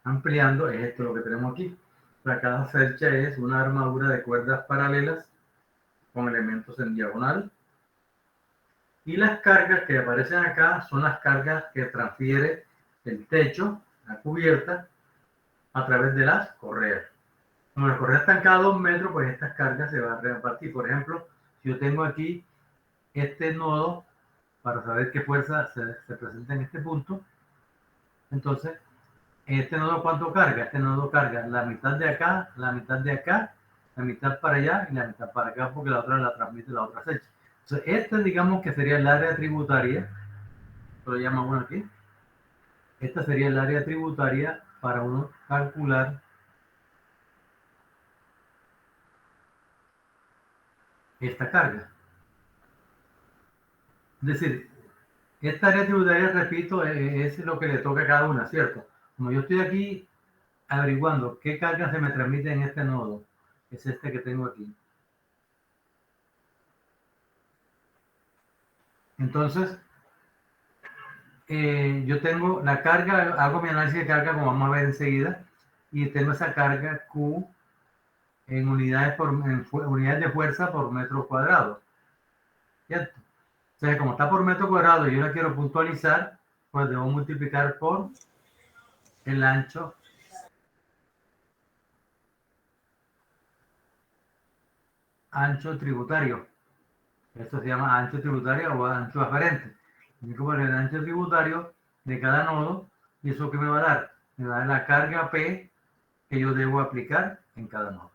ampliando, es esto lo que tenemos aquí. Para cada cercha es una armadura de cuerdas paralelas con elementos en diagonal. Y las cargas que aparecen acá son las cargas que transfiere el techo, la cubierta, a través de las correas. Como las correas están cada 2 metros, pues estas cargas se van a repartir. Por ejemplo, si yo tengo aquí este nodo, para saber qué fuerza se presenta en este punto, entonces, este nodo ¿cuánto carga? Este nodo carga la mitad de acá, la mitad de acá, la mitad para allá y la mitad para acá, porque la otra la transmite la otra fecha. Entonces, este digamos que sería el área tributaria, lo llamamos aquí. Esta sería el área tributaria para uno calcular esta carga. Es decir, esta área tributaria, repito, es lo que le toca a cada una, ¿cierto? Como yo estoy aquí averiguando qué carga se me transmite en este nodo, es este que tengo aquí. Entonces, yo tengo la carga, hago mi análisis de carga como vamos a ver enseguida, y tengo esa carga Q en unidades de fuerza por metro cuadrado, ¿cierto? Entonces, como está por metro cuadrado y yo la quiero puntualizar, pues debo multiplicar por el ancho tributario. Esto se llama ancho tributario o ancho aferente. Tengo que el ancho tributario de cada nodo, y eso que me va a dar, me va a dar la carga P que yo debo aplicar en cada nodo.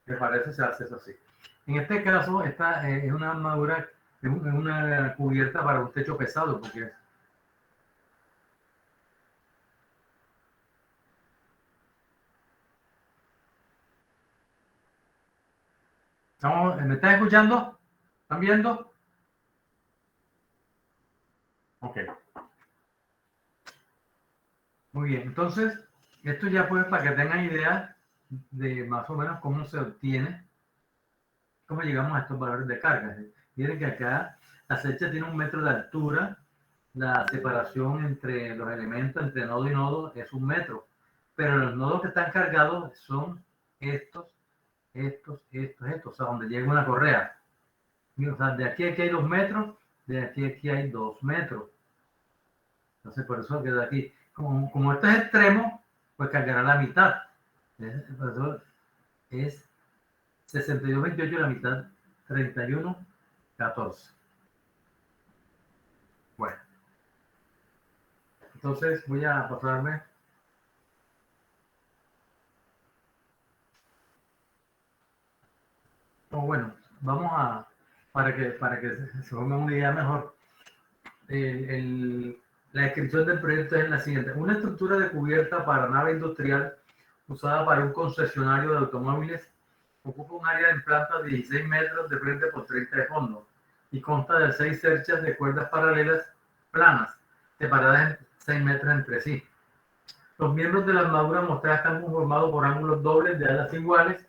¿Te parece? Se hace eso así. En este caso, esta es una armadura, es una cubierta para un techo pesado, porque ¿me estás escuchando? ¿Están viendo? Ok. Muy bien. Entonces, esto ya pues para que tengan idea de más o menos cómo se obtiene, cómo llegamos a estos valores de carga. Miren que acá la cercha tiene 1 metro de altura, la separación entre los elementos, entre nodo y nodo, es 1 metro, pero los nodos que están cargados son estos, o sea, donde llega una correa. O sea, de aquí a aquí hay 2 metros, de aquí a aquí hay 2 metros. Entonces, por eso queda aquí. Como esto es extremo, pues cargará la mitad. Por eso es 62,28 la mitad, 31,14. Bueno, entonces voy a pasarme. Bueno, vamos a, para que se forme una idea mejor, la descripción del proyecto es la siguiente. Una estructura de cubierta para nave industrial usada para un concesionario de automóviles ocupa un área en planta de 16 metros de frente por 30 de fondo y consta de 6 cerchas de cuerdas paralelas planas, separadas en 6 metros entre sí. Los miembros de la armadura mostrada están conformados por ángulos dobles de alas iguales,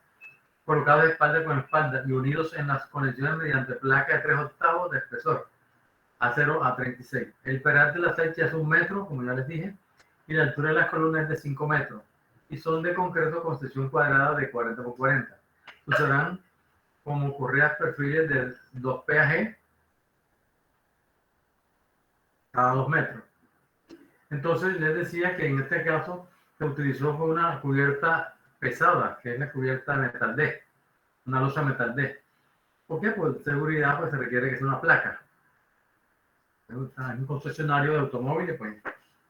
colocados espalda con espalda y unidos en las conexiones mediante placa de 3/8 de espesor, A0 a 36. El peral de la cercha es 1 metro, como ya les dije, y la altura de las columnas es de 5 metros, y son de concreto con sección cuadrada de 40 por 40. Usarán como correas perfiles de 2 PAG cada 2 metros. Entonces les decía que en este caso se utilizó una cubierta pesada, que es la cubierta metal D, una losa metal D. ¿Por qué? Por seguridad, pues se requiere que sea una placa. En un concesionario de automóviles, pues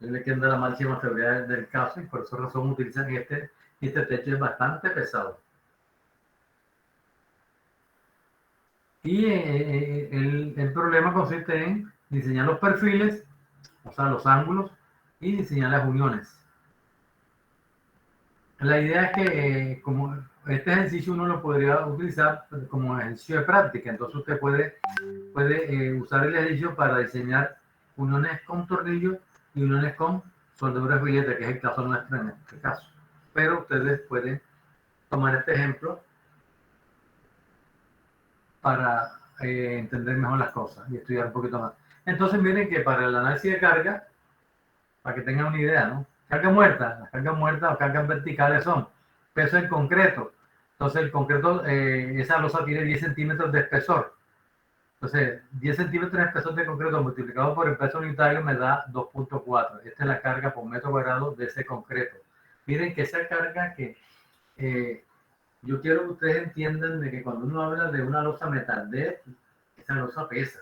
le queda la máxima seguridad del caso y por esa razón utilizan este techo es bastante pesado. Y el problema consiste en diseñar los perfiles, o sea, los ángulos, y diseñar las uniones. La idea es que como este ejercicio uno lo podría utilizar como ejercicio de práctica, entonces usted puede usar el ejercicio para diseñar uniones con tornillos y uniones con soldaduras billetes, que es el caso nuestro en este caso. Pero ustedes pueden tomar este ejemplo para entender mejor las cosas y estudiar un poquito más. Entonces miren que para el análisis de carga, para que tengan una idea, ¿no? Carga muerta, las cargas muertas o cargas verticales son peso en concreto. Entonces el concreto, esa losa tiene 10 centímetros de espesor. Entonces 10 centímetros de espesor de concreto multiplicado por el peso unitario me da 2.4. Esta es la carga por metro cuadrado de ese concreto. Miren que esa carga que yo quiero que ustedes entiendan de que cuando uno habla de una losa metal de esa losa pesa.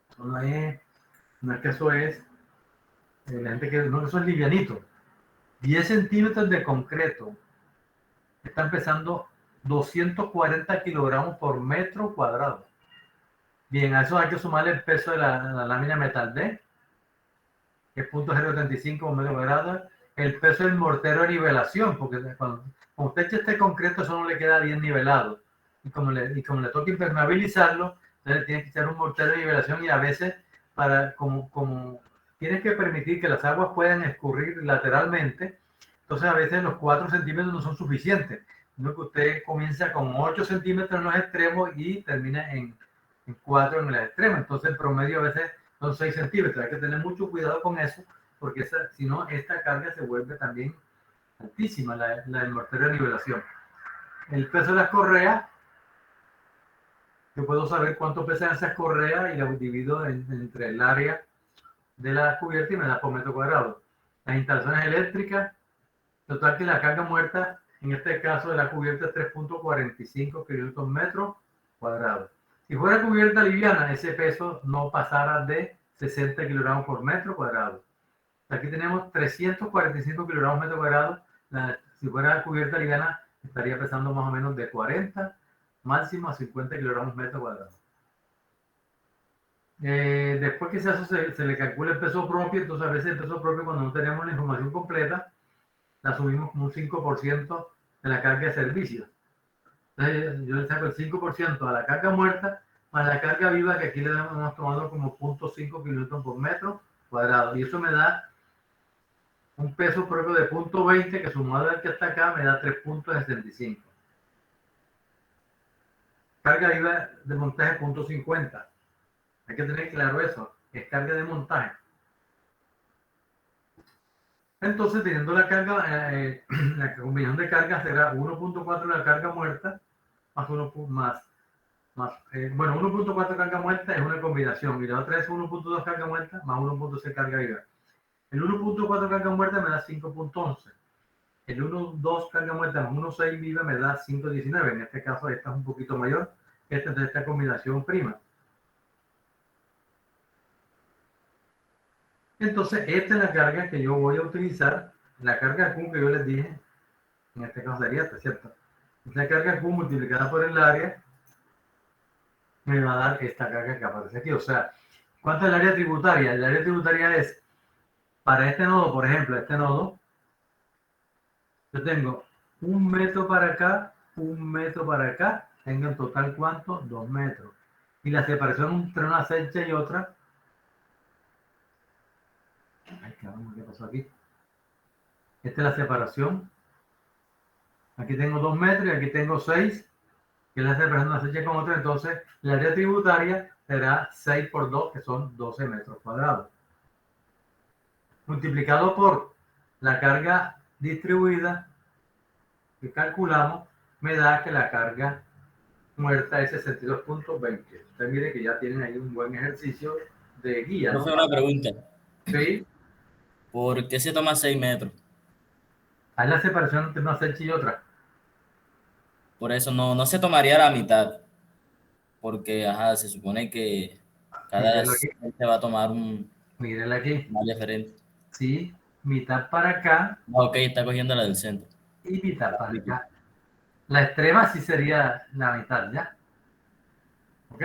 Eso no es que eso es, la gente que no, eso es livianito. 10 centímetros de concreto está pesando 240 kilogramos por metro cuadrado. Bien, a eso hay que sumarle el peso de la lámina metal D, que es 0.035 por metro cuadrado, el peso del mortero de nivelación, porque cuando usted echa este concreto, eso no le queda bien nivelado. Y como le toca impermeabilizarlo, entonces tiene que echar un mortero de nivelación y a veces, como tienes que permitir que las aguas puedan escurrir lateralmente, entonces a veces los 4 centímetros no son suficientes. No que usted comienza con 8 centímetros en los extremos y termina en 4 en el extremo. Entonces el promedio a veces son 6 centímetros. Hay que tener mucho cuidado con eso, porque si no, esta carga se vuelve también altísima, la del mortero de nivelación. El peso de las correas, yo puedo saber cuánto pesan esas correas y las divido entre el área de la cubierta y me da por metro cuadrado. Las instalaciones eléctricas, total que la carga muerta, en este caso de la cubierta, es 3.45 kilómetros metro cuadrado. Si fuera cubierta liviana, ese peso no pasara de 60 kilogramos por metro cuadrado. Aquí tenemos 345 kilogramos metro cuadrado. Si fuera cubierta liviana, estaría pesando más o menos de 40 máximo a 50 kilogramos metro cuadrado. Después que se le calcula el peso propio, entonces a veces el peso propio, cuando no tenemos la información completa, la subimos como un 5% de la carga de servicio. Entonces yo le saco el 5% a la carga muerta más la carga viva, que aquí le hemos tomado como 0.5 kilómetros por metro cuadrado. Y eso me da un peso propio de 0.20, que sumado al que está acá me da 3.65. Carga viva de montaje 0.50. Hay que tener claro eso, es carga de montaje. Entonces, teniendo la carga, la combinación de cargas será 1.4 la carga muerta más 1.4 carga muerta es una combinación y la otra es 1.2 carga muerta más 1.6 carga viva. El 1.4 carga muerta me da 5.11. El 1.2 carga muerta más 1.6 viva me da 5.19. En este caso, esta es un poquito mayor que esta combinación prima. Entonces, esta es la carga que yo voy a utilizar, la carga Q que yo les dije, en este caso sería esta, ¿cierto? Esta carga Q multiplicada por el área me va a dar esta carga que aparece aquí. O sea, ¿cuánto es el área tributaria? El área tributaria es, para este nodo, por ejemplo, este nodo, yo tengo 1 metro para acá, 1 metro para acá, tengo en total ¿cuánto? 2 metros. Y la separación entre una celcha y otra, ay, caramba, ¿qué pasó aquí? Esta es la separación. Aquí tengo 2 metros y aquí tengo 6, que es la separación de una celcha con otra. Entonces, la área tributaria será 6 por 2, que son 12 metros cuadrados. Multiplicado por la carga distribuida que calculamos, me da que la carga muerta es 62.20. Usted mire que ya tienen ahí un buen ejercicio de guía, ¿no? Profe, una pregunta. Sí, ¿Por qué se toma 6 metros? hay la separación entre una celcha y otra. Por eso no se tomaría la mitad, porque ajá, se supone que cada Mírenlo aquí, se va a tomar un mírenlo aquí. más diferente. ¿sí? Mitad para acá Ah, ok, está cogiendo la del centro. y mitad para acá. La extrema sí sería la mitad, ¿ya? ¿Ok?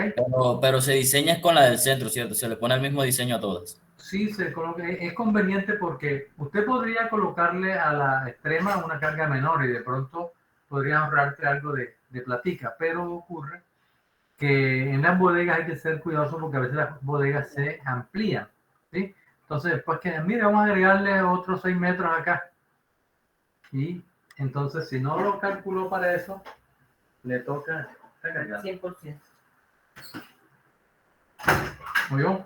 Pero se diseña con la del centro, ¿cierto? Se le pone el mismo diseño a todas. Sí, se coloca, es conveniente porque usted podría colocarle a la extrema una carga menor y de pronto podría ahorrarte algo de platica, pero ocurre que en las bodegas hay que ser cuidadoso porque a veces las bodegas se amplían, ¿sí? Entonces, después que, mire, vamos a agregarle otros 6 metros acá. Y entonces, si no lo calculó para eso, le toca cargar. 100%. ¿Muy bien?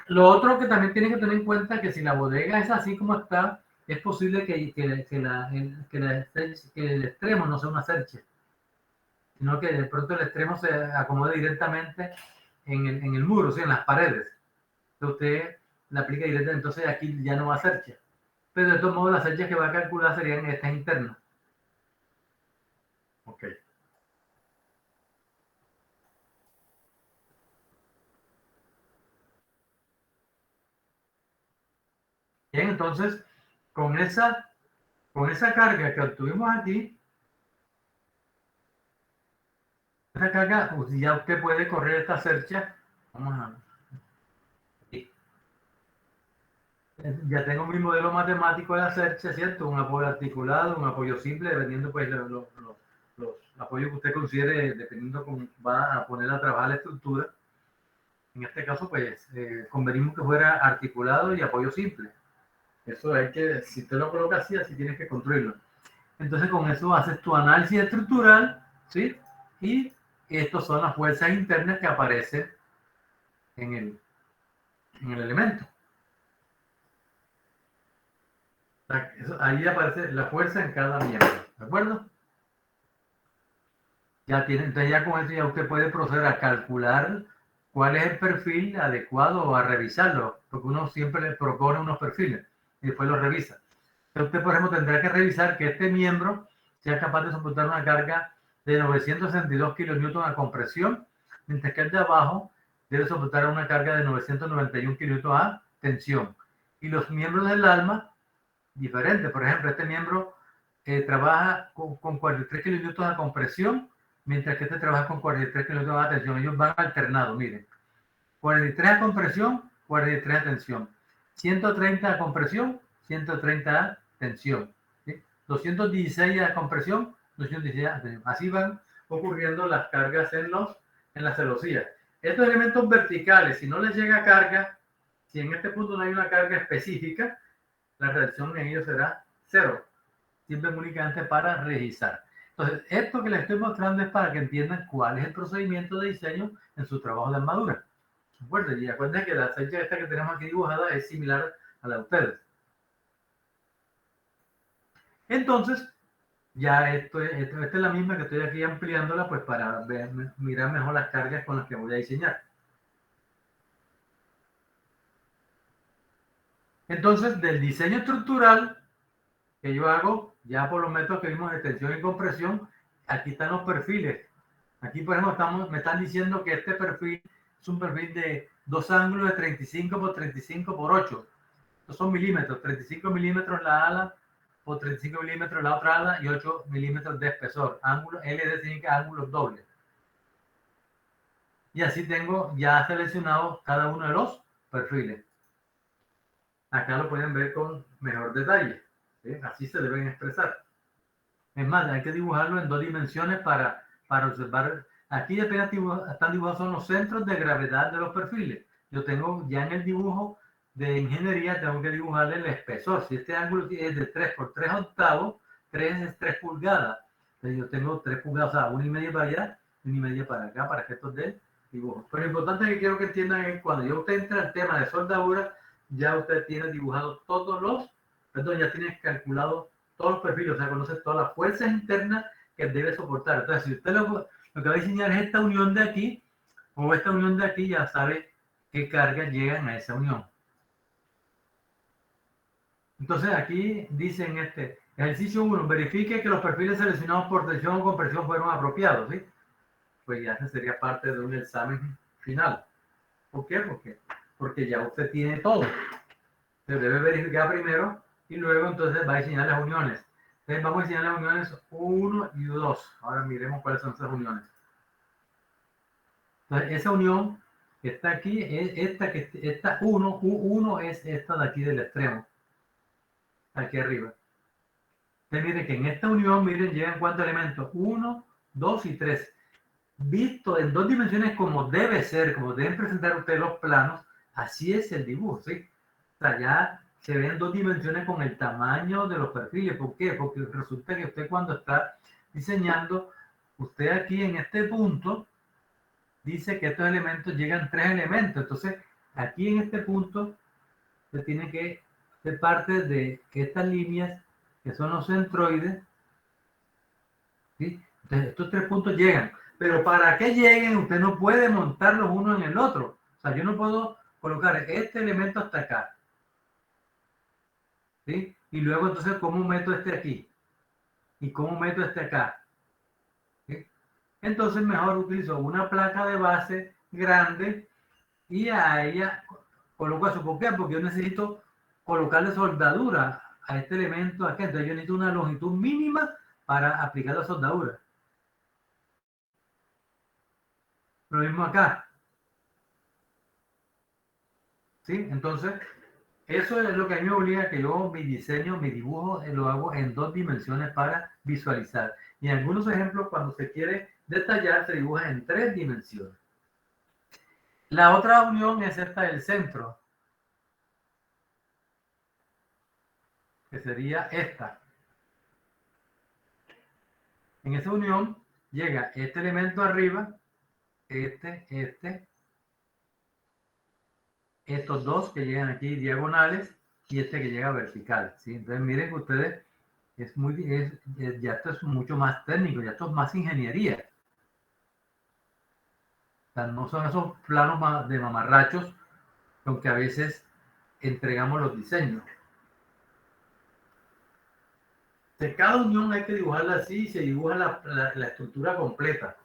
Lo otro que también tienen que tener en cuenta es que si la bodega es así como está, es posible que el extremo no sea una cerche, sino que de pronto el extremo se acomode directamente en el muro, o sea, en las paredes. Entonces usted la aplica directamente, entonces aquí ya no va a cerche. Pero de todos modos, las cerchas que va a calcular serían estas internas. Ok. Bien, entonces, con esa, con esa carga que obtuvimos aquí, esa carga, pues ya usted puede correr esta cercha. Vamos a ver. Ya tengo mi modelo matemático de la cercha, ¿cierto? Un apoyo articulado, un apoyo simple, dependiendo pues los apoyos que usted considere, dependiendo cómo va a poner a trabajar la estructura. En este caso, pues, convenimos que fuera articulado y apoyo simple. Eso hay que, si usted lo coloca así, así tienes que construirlo. Entonces, con eso haces tu análisis estructural, ¿sí? Y estas son las fuerzas internas que aparecen en el elemento. Ahí aparece la fuerza en cada miembro, ¿de acuerdo? Ya tiene, entonces ya con eso ya usted puede proceder a calcular cuál es el perfil adecuado o a revisarlo, porque uno siempre le propone unos perfiles y después los revisa. Entonces usted, por ejemplo, tendrá que revisar que este miembro sea capaz de soportar una carga de 962 kilonewton a compresión, mientras que el de abajo debe soportar una carga de 991 kilonewton a tensión. Y los miembros del alma, diferentes. Por ejemplo, este miembro trabaja con 43 kilonewton a compresión, mientras que este trabaja con 43 kilómetros de tensión. Ellos van alternados, miren. 43 a compresión, 43 a tensión. 130 a compresión, 130 a tensión. ¿Sí? 216 a compresión, 216 a tensión. Así van ocurriendo las cargas en las celosías. Estos elementos verticales, si no les llega carga, si en este punto no hay una carga específica, la reacción en ellos será cero. Siempre únicamente para revisar. Entonces, esto que les estoy mostrando es para que entiendan cuál es el procedimiento de diseño en su trabajo de armadura. ¿De acuerdo? Y acuérdense que la fecha esta que tenemos aquí dibujada es similar a la de ustedes. Entonces, ya esta es la misma que estoy aquí ampliándola pues para mirar mejor las cargas con las que voy a diseñar. Entonces, del diseño estructural que yo hago, ya por los métodos que vimos de tensión y compresión, aquí están los perfiles. Aquí, por ejemplo, me están diciendo que este perfil es un perfil de dos ángulos de 35 por 35 por 8. Estos son milímetros, 35 milímetros la ala por 35 milímetros la otra ala y 8 milímetros de espesor. Ángulo LD significa ángulos dobles. Y así tengo ya seleccionado cada uno de los perfiles. Acá lo pueden ver con mejor detalle. ¿Sí? Así se deben expresar. Es más, hay que dibujarlo en dos dimensiones para observar. Aquí apenas están dibujados son los centros de gravedad de los perfiles. Yo tengo ya en el dibujo de ingeniería, tengo que dibujarle el espesor. Si este ángulo es de 3 por 3 octavos, 3 es 3 pulgadas. Entonces yo tengo 3 pulgadas, o sea, 1,5 para allá, 1,5 para acá, para efectos del dibujo. Pero lo importante que quiero que entiendan es que cuando ya usted entra al tema de soldadura, ya usted tiene dibujado perdón, ya tiene calculado todos los perfiles, o sea, conoce todas las fuerzas internas que debe soportar. Entonces, si usted lo que va a diseñar es esta unión de aquí, o esta unión de aquí, ya sabe qué cargas llegan a esa unión. Entonces, aquí dicen ejercicio 1, verifique que los perfiles seleccionados por tensión o compresión fueron apropiados, ¿sí? Pues ya ese sería parte de un examen final. ¿Por qué? Porque ya usted tiene todo. Se debe verificar primero y luego entonces va a diseñar las uniones. Entonces vamos a diseñar las uniones 1 y 2. Ahora miremos cuáles son esas uniones. Entonces esa unión que está aquí es esta 1, U1 es esta de aquí del extremo, aquí arriba. Entonces miren que en esta unión, miren, llegan cuántos elementos, 1, 2 y 3. Visto en dos dimensiones como debe ser, como deben presentar ustedes los planos, así es el dibujo, ¿sí? O sea, ya se ven dos dimensiones con el tamaño de los perfiles. ¿Por qué? Porque resulta que usted cuando está diseñando, usted aquí en este punto dice que estos elementos llegan 3 elementos. Entonces, aquí en este punto, se tiene que ser parte de estas líneas que son los centroides, ¿sí? Entonces, estos 3 puntos llegan. Pero para que lleguen, usted no puede montarlos uno en el otro. O sea, yo no puedo colocar este elemento hasta acá, ¿sí? Y luego, entonces, ¿cómo meto este aquí? ¿Y cómo meto este acá? ¿Sí? Entonces, mejor utilizo una placa de base grande y a ella coloco eso. ¿Por qué? Porque yo necesito colocarle soldadura a este elemento aquí. Entonces, yo necesito una longitud mínima para aplicar la soldadura. Lo mismo acá. ¿Sí? Entonces, eso es lo que a mí me obliga a que yo mi diseño, mi dibujo, lo hago en 2 dimensiones para visualizar. Y en algunos ejemplos, cuando se quiere detallar, se dibuja en 3 dimensiones. La otra unión es esta del centro, que sería esta. En esa unión llega este elemento arriba, estos dos que llegan aquí diagonales y este que llega vertical, ¿sí? Entonces miren que ustedes, ya esto es mucho más técnico, ya esto es más ingeniería. O sea, no son esos planos de mamarrachos con que a veces entregamos los diseños. De cada unión hay que dibujarla así y se dibuja la estructura completa.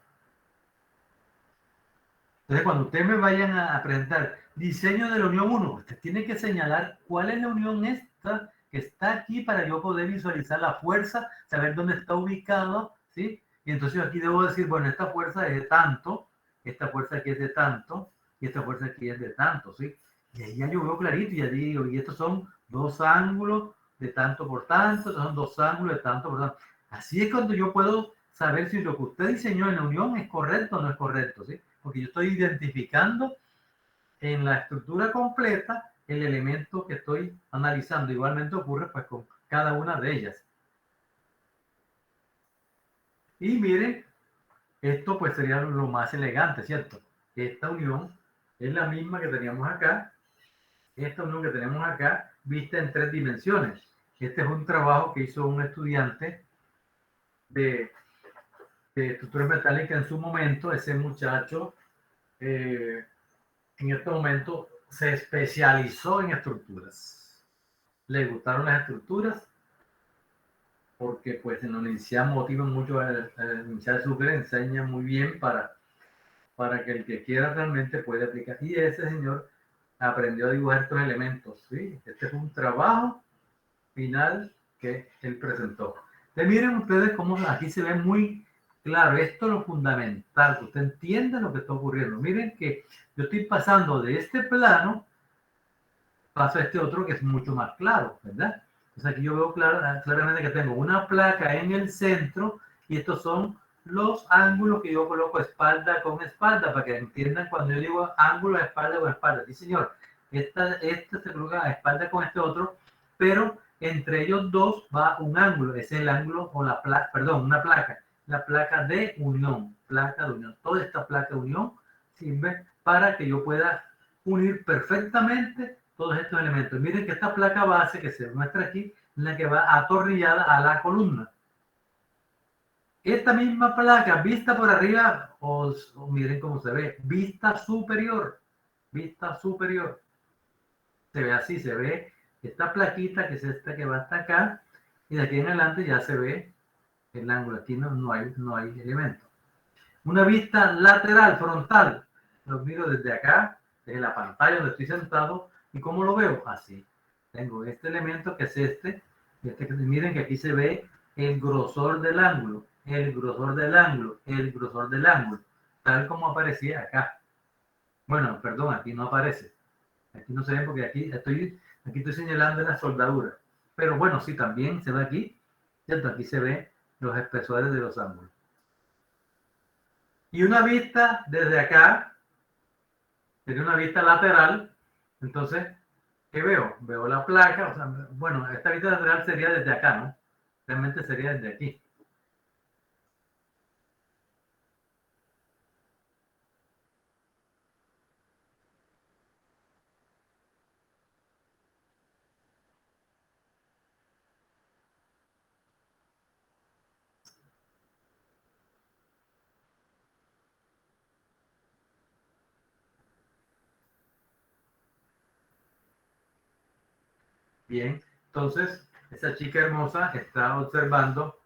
Entonces, cuando ustedes me vayan a presentar diseño de la unión 1, usted tiene que señalar cuál es la unión esta que está aquí para yo poder visualizar la fuerza, saber dónde está ubicado, ¿sí? Y entonces aquí debo decir, bueno, esta fuerza es de tanto, esta fuerza aquí es de tanto, y esta fuerza aquí es de tanto, ¿sí? Y ahí ya yo veo clarito y ya digo, y estos son 2 ángulos de tanto por tanto, estos son 2 ángulos de tanto por tanto. Así es cuando yo puedo saber si lo que usted diseñó en la unión es correcto o no es correcto, ¿sí? Porque yo estoy identificando en la estructura completa el elemento que estoy analizando. Igualmente ocurre pues con cada una de ellas. Y miren, esto pues sería lo más elegante, ¿cierto? Esta unión es la misma que teníamos acá, esta unión que tenemos acá, vista en 3 dimensiones. Este es un trabajo que hizo un estudiante de estructuras metálicas en su momento. Ese muchacho en este momento se especializó en estructuras. Le gustaron las estructuras porque pues en la universidad motivan mucho a la Universidad de Sucre, enseña muy bien para que el que quiera realmente pueda aplicar. Y ese señor aprendió a dibujar estos elementos, ¿sí? Este es un trabajo final que él presentó. Entonces, miren ustedes cómo aquí se ve muy claro, esto es lo fundamental, que usted entienda lo que está ocurriendo. Miren que yo estoy pasando de este plano, paso a este otro que es mucho más claro, ¿verdad? Entonces aquí yo veo claramente que tengo una placa en el centro y estos son los ángulos que yo coloco espalda con espalda, para que entiendan cuando yo digo ángulo de espalda con espalda. Sí, señor, esta se coloca a espalda con este otro, pero entre ellos dos va un ángulo, ese es el ángulo o la placa, perdón, una placa, la placa de unión, placa de unión. Toda esta placa de unión sirve para que yo pueda unir perfectamente todos estos elementos. Miren que esta placa base que se muestra aquí es la que va atornillada a la columna. Esta misma placa vista por arriba, miren cómo se ve, vista superior, se ve así, se ve esta plaquita que es esta que va hasta acá y de aquí en adelante ya se ve el ángulo. Aquí no hay elemento. Una vista lateral, frontal, lo miro desde acá, desde la pantalla donde estoy sentado, y ¿cómo lo veo? Así. Tengo este elemento que es este que miren que aquí se ve el grosor del ángulo, el grosor del ángulo, el grosor del ángulo, tal como aparecía acá. Bueno, perdón, aquí no aparece. Aquí no se ve porque aquí estoy señalando la soldadura. Pero bueno, sí, también se ve aquí, ¿cierto? Aquí se ve los espesores de los ángulos. Y una vista desde acá, sería una vista lateral, entonces, ¿qué veo? Veo la placa, o sea, bueno, esta vista lateral sería desde acá, ¿no? Realmente sería desde aquí. Bien, entonces, esa chica hermosa está observando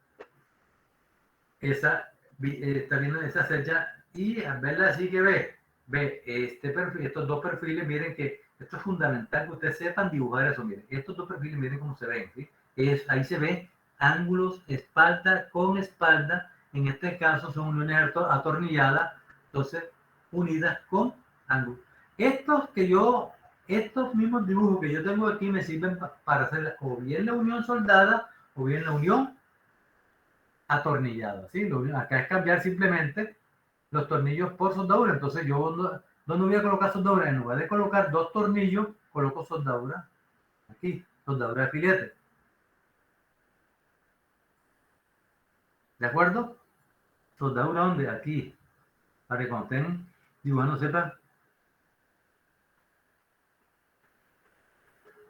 está viendo esa fecha y al verla así que ve este perfil, estos dos perfiles, miren que esto es fundamental que ustedes sepan dibujar eso, miren, estos dos perfiles, miren cómo se ven, ¿sí? Ahí se ve ángulos espalda con espalda, en este caso son uniones atornilladas, entonces unidas con ángulos. Estos mismos dibujos que yo tengo aquí me sirven para hacer o bien la unión soldada o bien la unión atornillado, ¿sí? Acá es cambiar simplemente los tornillos por soldadura. Entonces yo, ¿dónde voy a colocar soldadura? En lugar de colocar dos tornillos, coloco soldadura aquí, soldadura de filete. ¿De acuerdo? Soldadura ¿dónde? Aquí. Para que cuando estén dibujando sepan.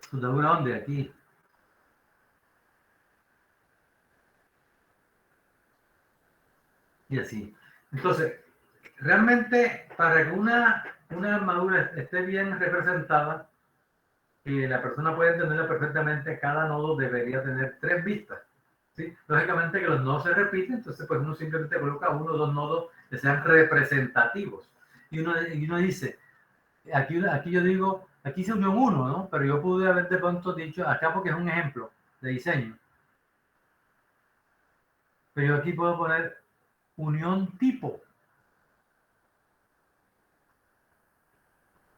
Soldadura ¿dónde? Aquí. Y así. Entonces, realmente para que una armadura esté bien representada, y la persona puede entenderla perfectamente, cada nodo debería tener tres vistas. ¿Sí? Lógicamente que los nodos se repiten, entonces pues uno simplemente coloca uno o dos nodos que sean representativos. Y uno dice, aquí yo digo, aquí se unió uno, ¿no? Pero yo pude haber de pronto dicho, acá porque es un ejemplo de diseño, pero yo aquí puedo poner unión tipo.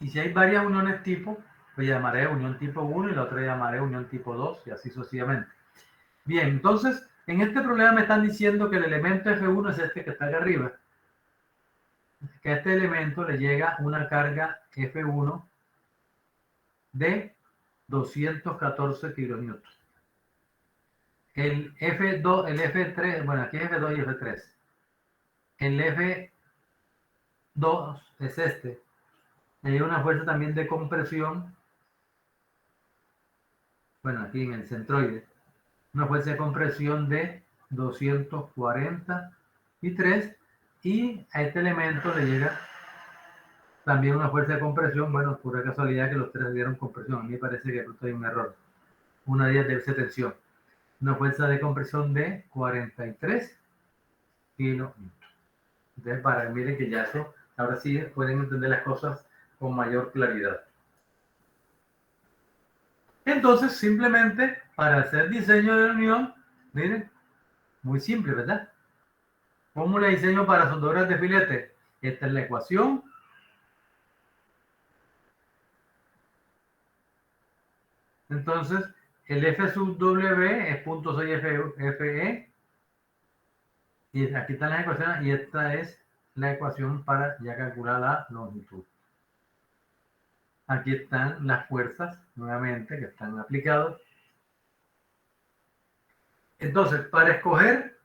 Y si hay varias uniones tipo, pues llamaré unión tipo 1 y la otra llamaré unión tipo 2 y así sucesivamente. Bien, entonces, en este problema me están diciendo que el elemento F1 es este que está acá arriba. Que a este elemento le llega una carga F1 de 214 kilonewtons. El F2, el F3, bueno, aquí es F2 y F3. El F2 es este. Le llega una fuerza también de compresión, bueno, aquí en el centroide, una fuerza de compresión de 243 y a este elemento le llega también una fuerza de compresión, bueno, pura casualidad que los tres dieron compresión, a mí me parece que hay un error. Una de ellas debe ser tensión. Una fuerza de compresión de 43 kilos. Entonces, para que miren que ya eso, ahora sí pueden entender las cosas con mayor claridad. Entonces, simplemente para hacer diseño de unión, miren, muy simple, ¿verdad? ¿Cómo le diseño para soldaduras de filete? Esta es la ecuación. Entonces, el F sub W es 0.6 FE. Y aquí están las ecuaciones y esta es la ecuación para ya calcular la longitud. Aquí están las fuerzas, nuevamente, que están aplicadas. Entonces, para escoger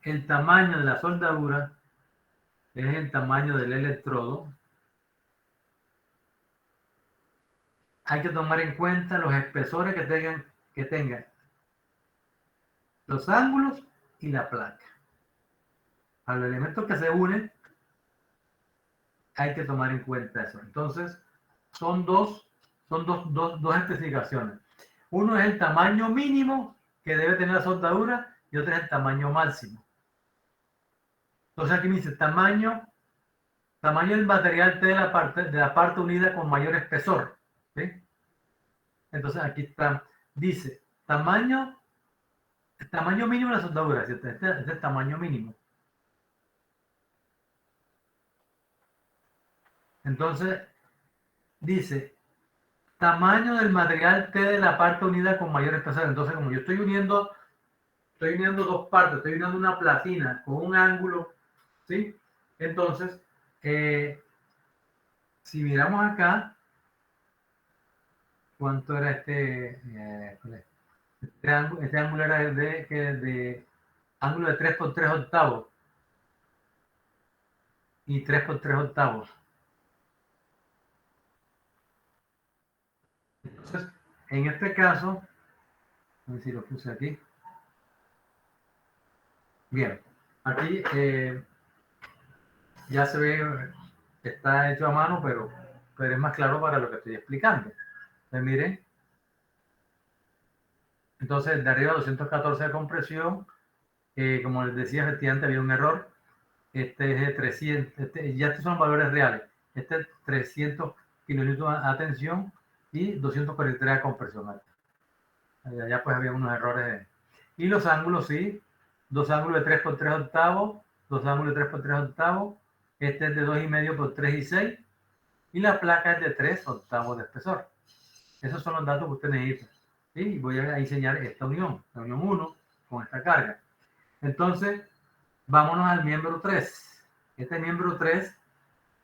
el tamaño de la soldadura, es el tamaño del electrodo, hay que tomar en cuenta los espesores que tengan los ángulos y la placa. A los elementos que se unen, hay que tomar en cuenta eso. Entonces, son dos especificaciones. Uno es el tamaño mínimo que debe tener la soldadura y otro es el tamaño máximo. Entonces aquí me dice tamaño del material de la parte unida con mayor espesor. ¿Sí? Entonces aquí está, dice, tamaño mínimo de la soldadura, ¿cierto? Este es el tamaño mínimo. Entonces, dice, tamaño del material T de la parte unida con mayor espesor. Entonces, como yo estoy uniendo dos partes, estoy uniendo una platina con un ángulo, ¿sí? Entonces, si miramos acá, ¿cuánto era este ángulo era de ángulo de 3 por 3 octavos y 3 por 3 octavos. Entonces, en este caso, a ver si lo puse aquí. Bien, aquí ya se ve, está hecho a mano, pero es más claro para lo que estoy explicando. Entonces, miren, entonces de arriba 214 de compresión, como les decía, efectivamente había un error. Este es de 300, ya estos son valores reales. Este es 300 kilonewton a tensión y 243 a compresión. Allá pues había unos errores. Y los ángulos, sí, dos ángulos de 3 por 3 octavos, dos ángulos de 3 por 3 octavos, este es de 2,5 por 3 y 6, y la placa es de 3 octavos de espesor. Esos son los datos que usted necesita. Y voy a enseñar esta unión, la unión 1, con esta carga. Entonces, vámonos al miembro 3. Este miembro 3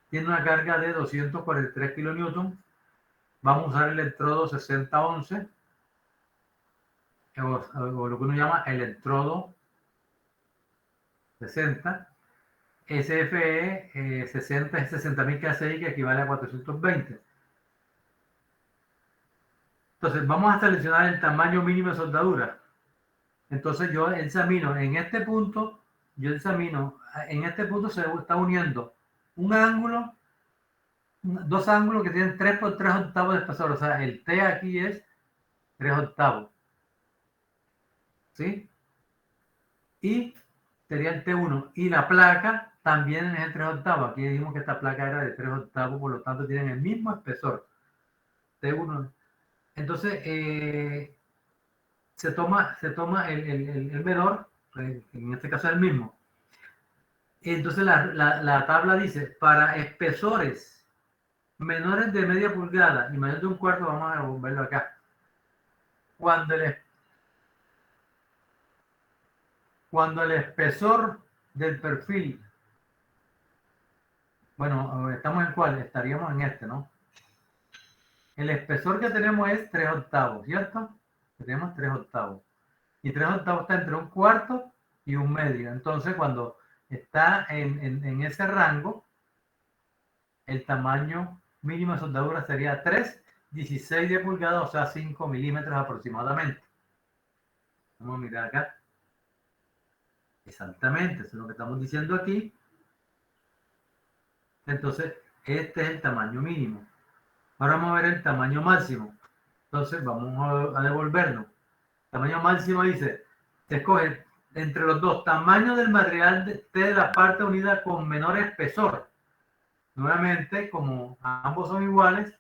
tiene una carga de 243 kilonewton. Vamos a usar el electrodo 6011, o lo que uno llama electrodo 60. SFE 60 es 60.000 KSI, que equivale a 420. Entonces, vamos a seleccionar el tamaño mínimo de soldadura. Entonces, yo examino en este punto, en este punto se está uniendo un ángulo, dos ángulos que tienen 3 por 3 octavos de espesor. O sea, el T aquí es 3 octavos. ¿Sí? Y sería el T1. Y la placa también es el 3 octavos. Aquí dijimos que esta placa era de 3 octavos, por lo tanto tienen el mismo espesor. T1. Entonces, se toma el menor, en este caso es el mismo. Entonces, la tabla dice, para espesores menores de media pulgada y mayores de un cuarto, vamos a verlo acá. Cuando el espesor del perfil, bueno, ¿estamos en cuál? Estaríamos en este, ¿no? El espesor que tenemos es 3 octavos, ¿cierto? Tenemos 3 octavos. Y 3 octavos está entre un cuarto y un medio. Entonces, cuando está en ese rango, el tamaño mínimo de soldadura sería 3,16 de pulgada, o sea, 5 milímetros aproximadamente. Vamos a mirar acá. Exactamente, eso es lo que estamos diciendo aquí. Entonces, este es el tamaño mínimo. Ahora vamos a ver el tamaño máximo. Entonces, vamos a devolvernos. Tamaño máximo dice, se escoge entre los dos, tamaño del material de la parte unida con menor espesor. Nuevamente, como ambos son iguales,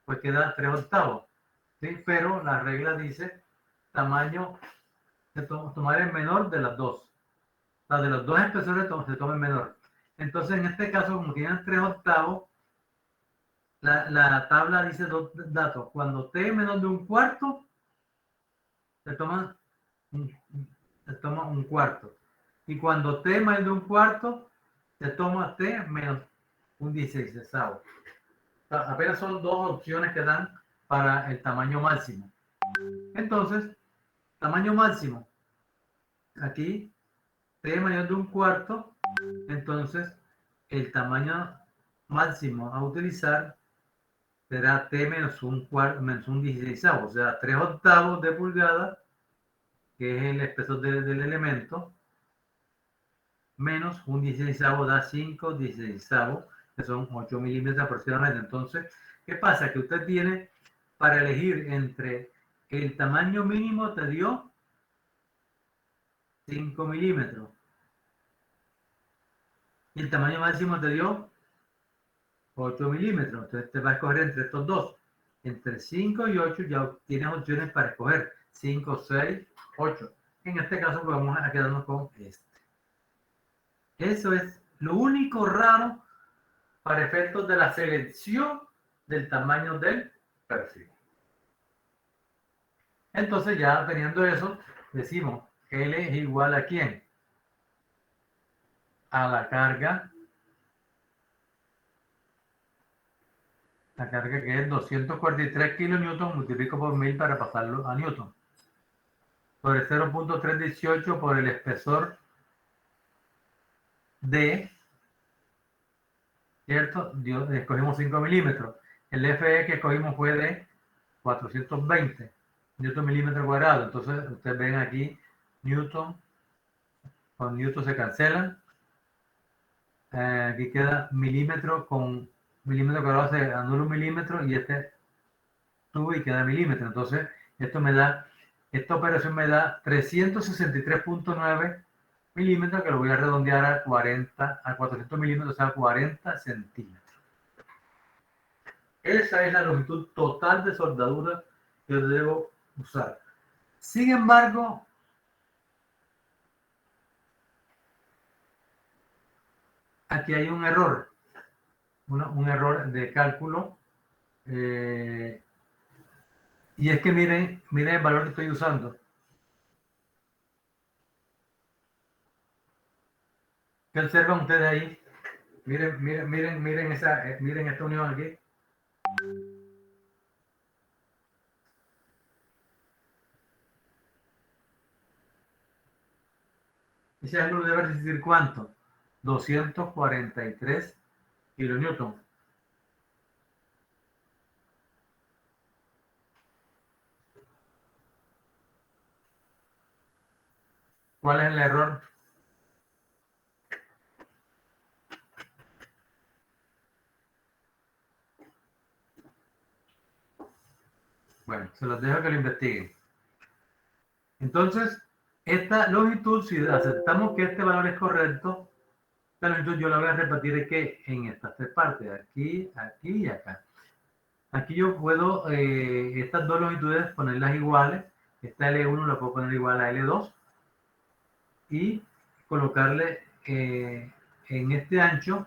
pues queda 3 octavos. ¿Sí? Pero la regla dice tamaño, tomar el menor de las dos. O sea, de los dos espesores se toma el menor. Entonces, en este caso, como tienen 3 octavos, la tabla dice dos datos. Cuando T es menor de un cuarto, se toma un cuarto. Y cuando T es mayor de un cuarto, se toma T menos un 16. Apenas son dos opciones que dan para el tamaño máximo. Entonces, tamaño máximo. Aquí, T mayor de un cuarto, entonces el tamaño máximo a utilizar será T menos un cuarto, menos un 16, o sea, 3 octavos de pulgada, que es el espesor del elemento, menos un 16 da 5 16, que son 8 milímetros aproximadamente. Entonces, ¿qué pasa? Que usted tiene para elegir entre el tamaño mínimo, te dio 5 milímetros. Y el tamaño máximo te dio 8 milímetros. Entonces te va a escoger entre estos dos. Entre 5 y 8 ya tienes opciones para escoger 5, 6, 8. En este caso pues vamos a quedarnos con este. Eso es lo único raro para efectos de la selección del tamaño del perfil. Entonces ya teniendo eso, decimos L es igual a ¿quién? A la carga que es 243 kilonewton, multiplico por 1000 para pasarlo a newton. Sobre 0.318 por el espesor D, ¿cierto? Escogimos 5 milímetros. El FE que escogimos fue de 420 newton milímetro cuadrado. Entonces, ustedes ven aquí, newton, con newton se cancelan. Aquí queda milímetro con milímetro cuadrado, se anula un milímetro y este tubo y queda milímetro. Entonces, esta operación me da 363.9 milímetros, que lo voy a redondear a 400 milímetros, o sea, 40 centímetros. Esa es la longitud total de soldadura que yo debo usar. Sin embargo, aquí hay un error, un error de cálculo, y es que miren el valor que estoy usando. ¿Qué observan ustedes ahí? Miren esta unión aquí. Ese ángulo debe resistir ¿cuánto? 243 kilonewton. ¿Cuál es el error? Bueno, se los dejo que lo investiguen. Entonces, esta longitud, si aceptamos que este valor es correcto, esta longitud yo la voy a repetir que en estas tres partes, aquí, aquí y acá. Aquí yo puedo, estas dos longitudes, ponerlas iguales. Esta L1 la puedo poner igual a L2 y colocarle en este ancho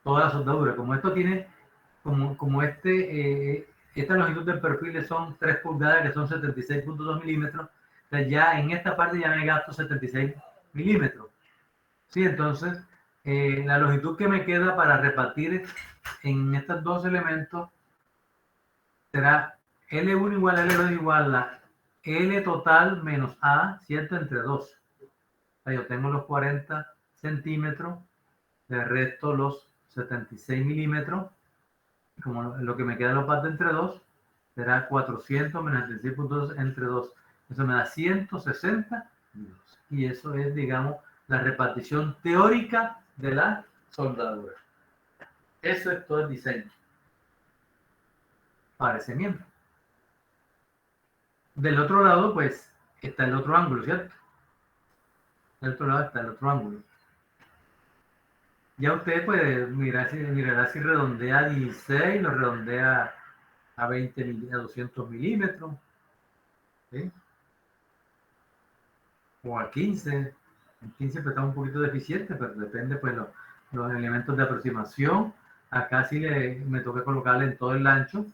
toda la soldadura. Como esto tiene, esta longitud del perfil son 3 pulgadas, que son 76.2 milímetros, entonces ya en esta parte ya me gasto 76 milímetros. ¿Sí? Entonces, la longitud que me queda para repartir en estos dos elementos será L1 igual a L2 igual a L total menos A, ¿cierto? Entre 2. Yo tengo los 40 centímetros, le resto los 76 milímetros, como lo que me queda lo parto entre 2, será 400 menos 76.2 entre 2. Eso me da 160. Y eso es, digamos, la repartición teórica de la soldadura. Eso es todo el diseño para ese miembro. Del otro lado, pues, está el otro ángulo, ¿cierto? Del otro lado está el otro ángulo. Ya usted puede mirará si redondea a 16, lo redondea a 200 milímetros, ¿sí? O a 15. El 15 pues, está un poquito deficiente, pero depende pues los elementos de aproximación. Acá sí me toca colocarle en todo el ancho.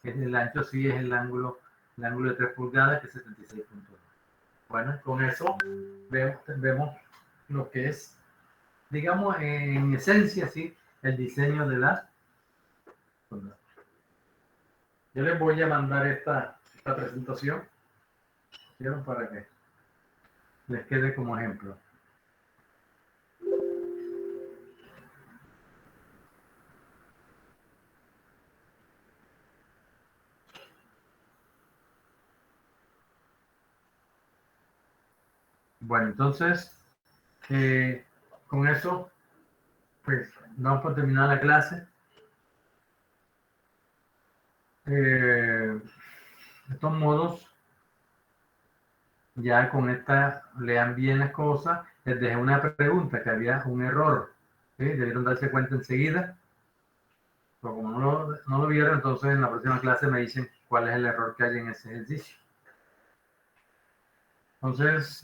El ancho sí es el ángulo de 3 pulgadas, que es 76.2. Bueno, con eso vemos lo que es, digamos, en esencia, sí, el diseño de la soldadura. Yo les voy a mandar esta presentación, ¿vieron? Para que les quede como ejemplo. Bueno, entonces, con eso, pues, vamos por terminar la clase. De estos modos, ya con esta, lean bien las cosas. Les dejé una pregunta, que había un error, ¿sí? Debieron darse cuenta enseguida. Pero como no lo vieron, entonces en la próxima clase me dicen cuál es el error que hay en ese ejercicio. Entonces,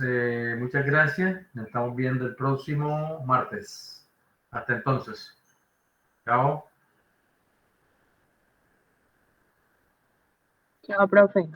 muchas gracias. Nos estamos viendo el próximo martes. Hasta entonces. Chao. Chao, profe.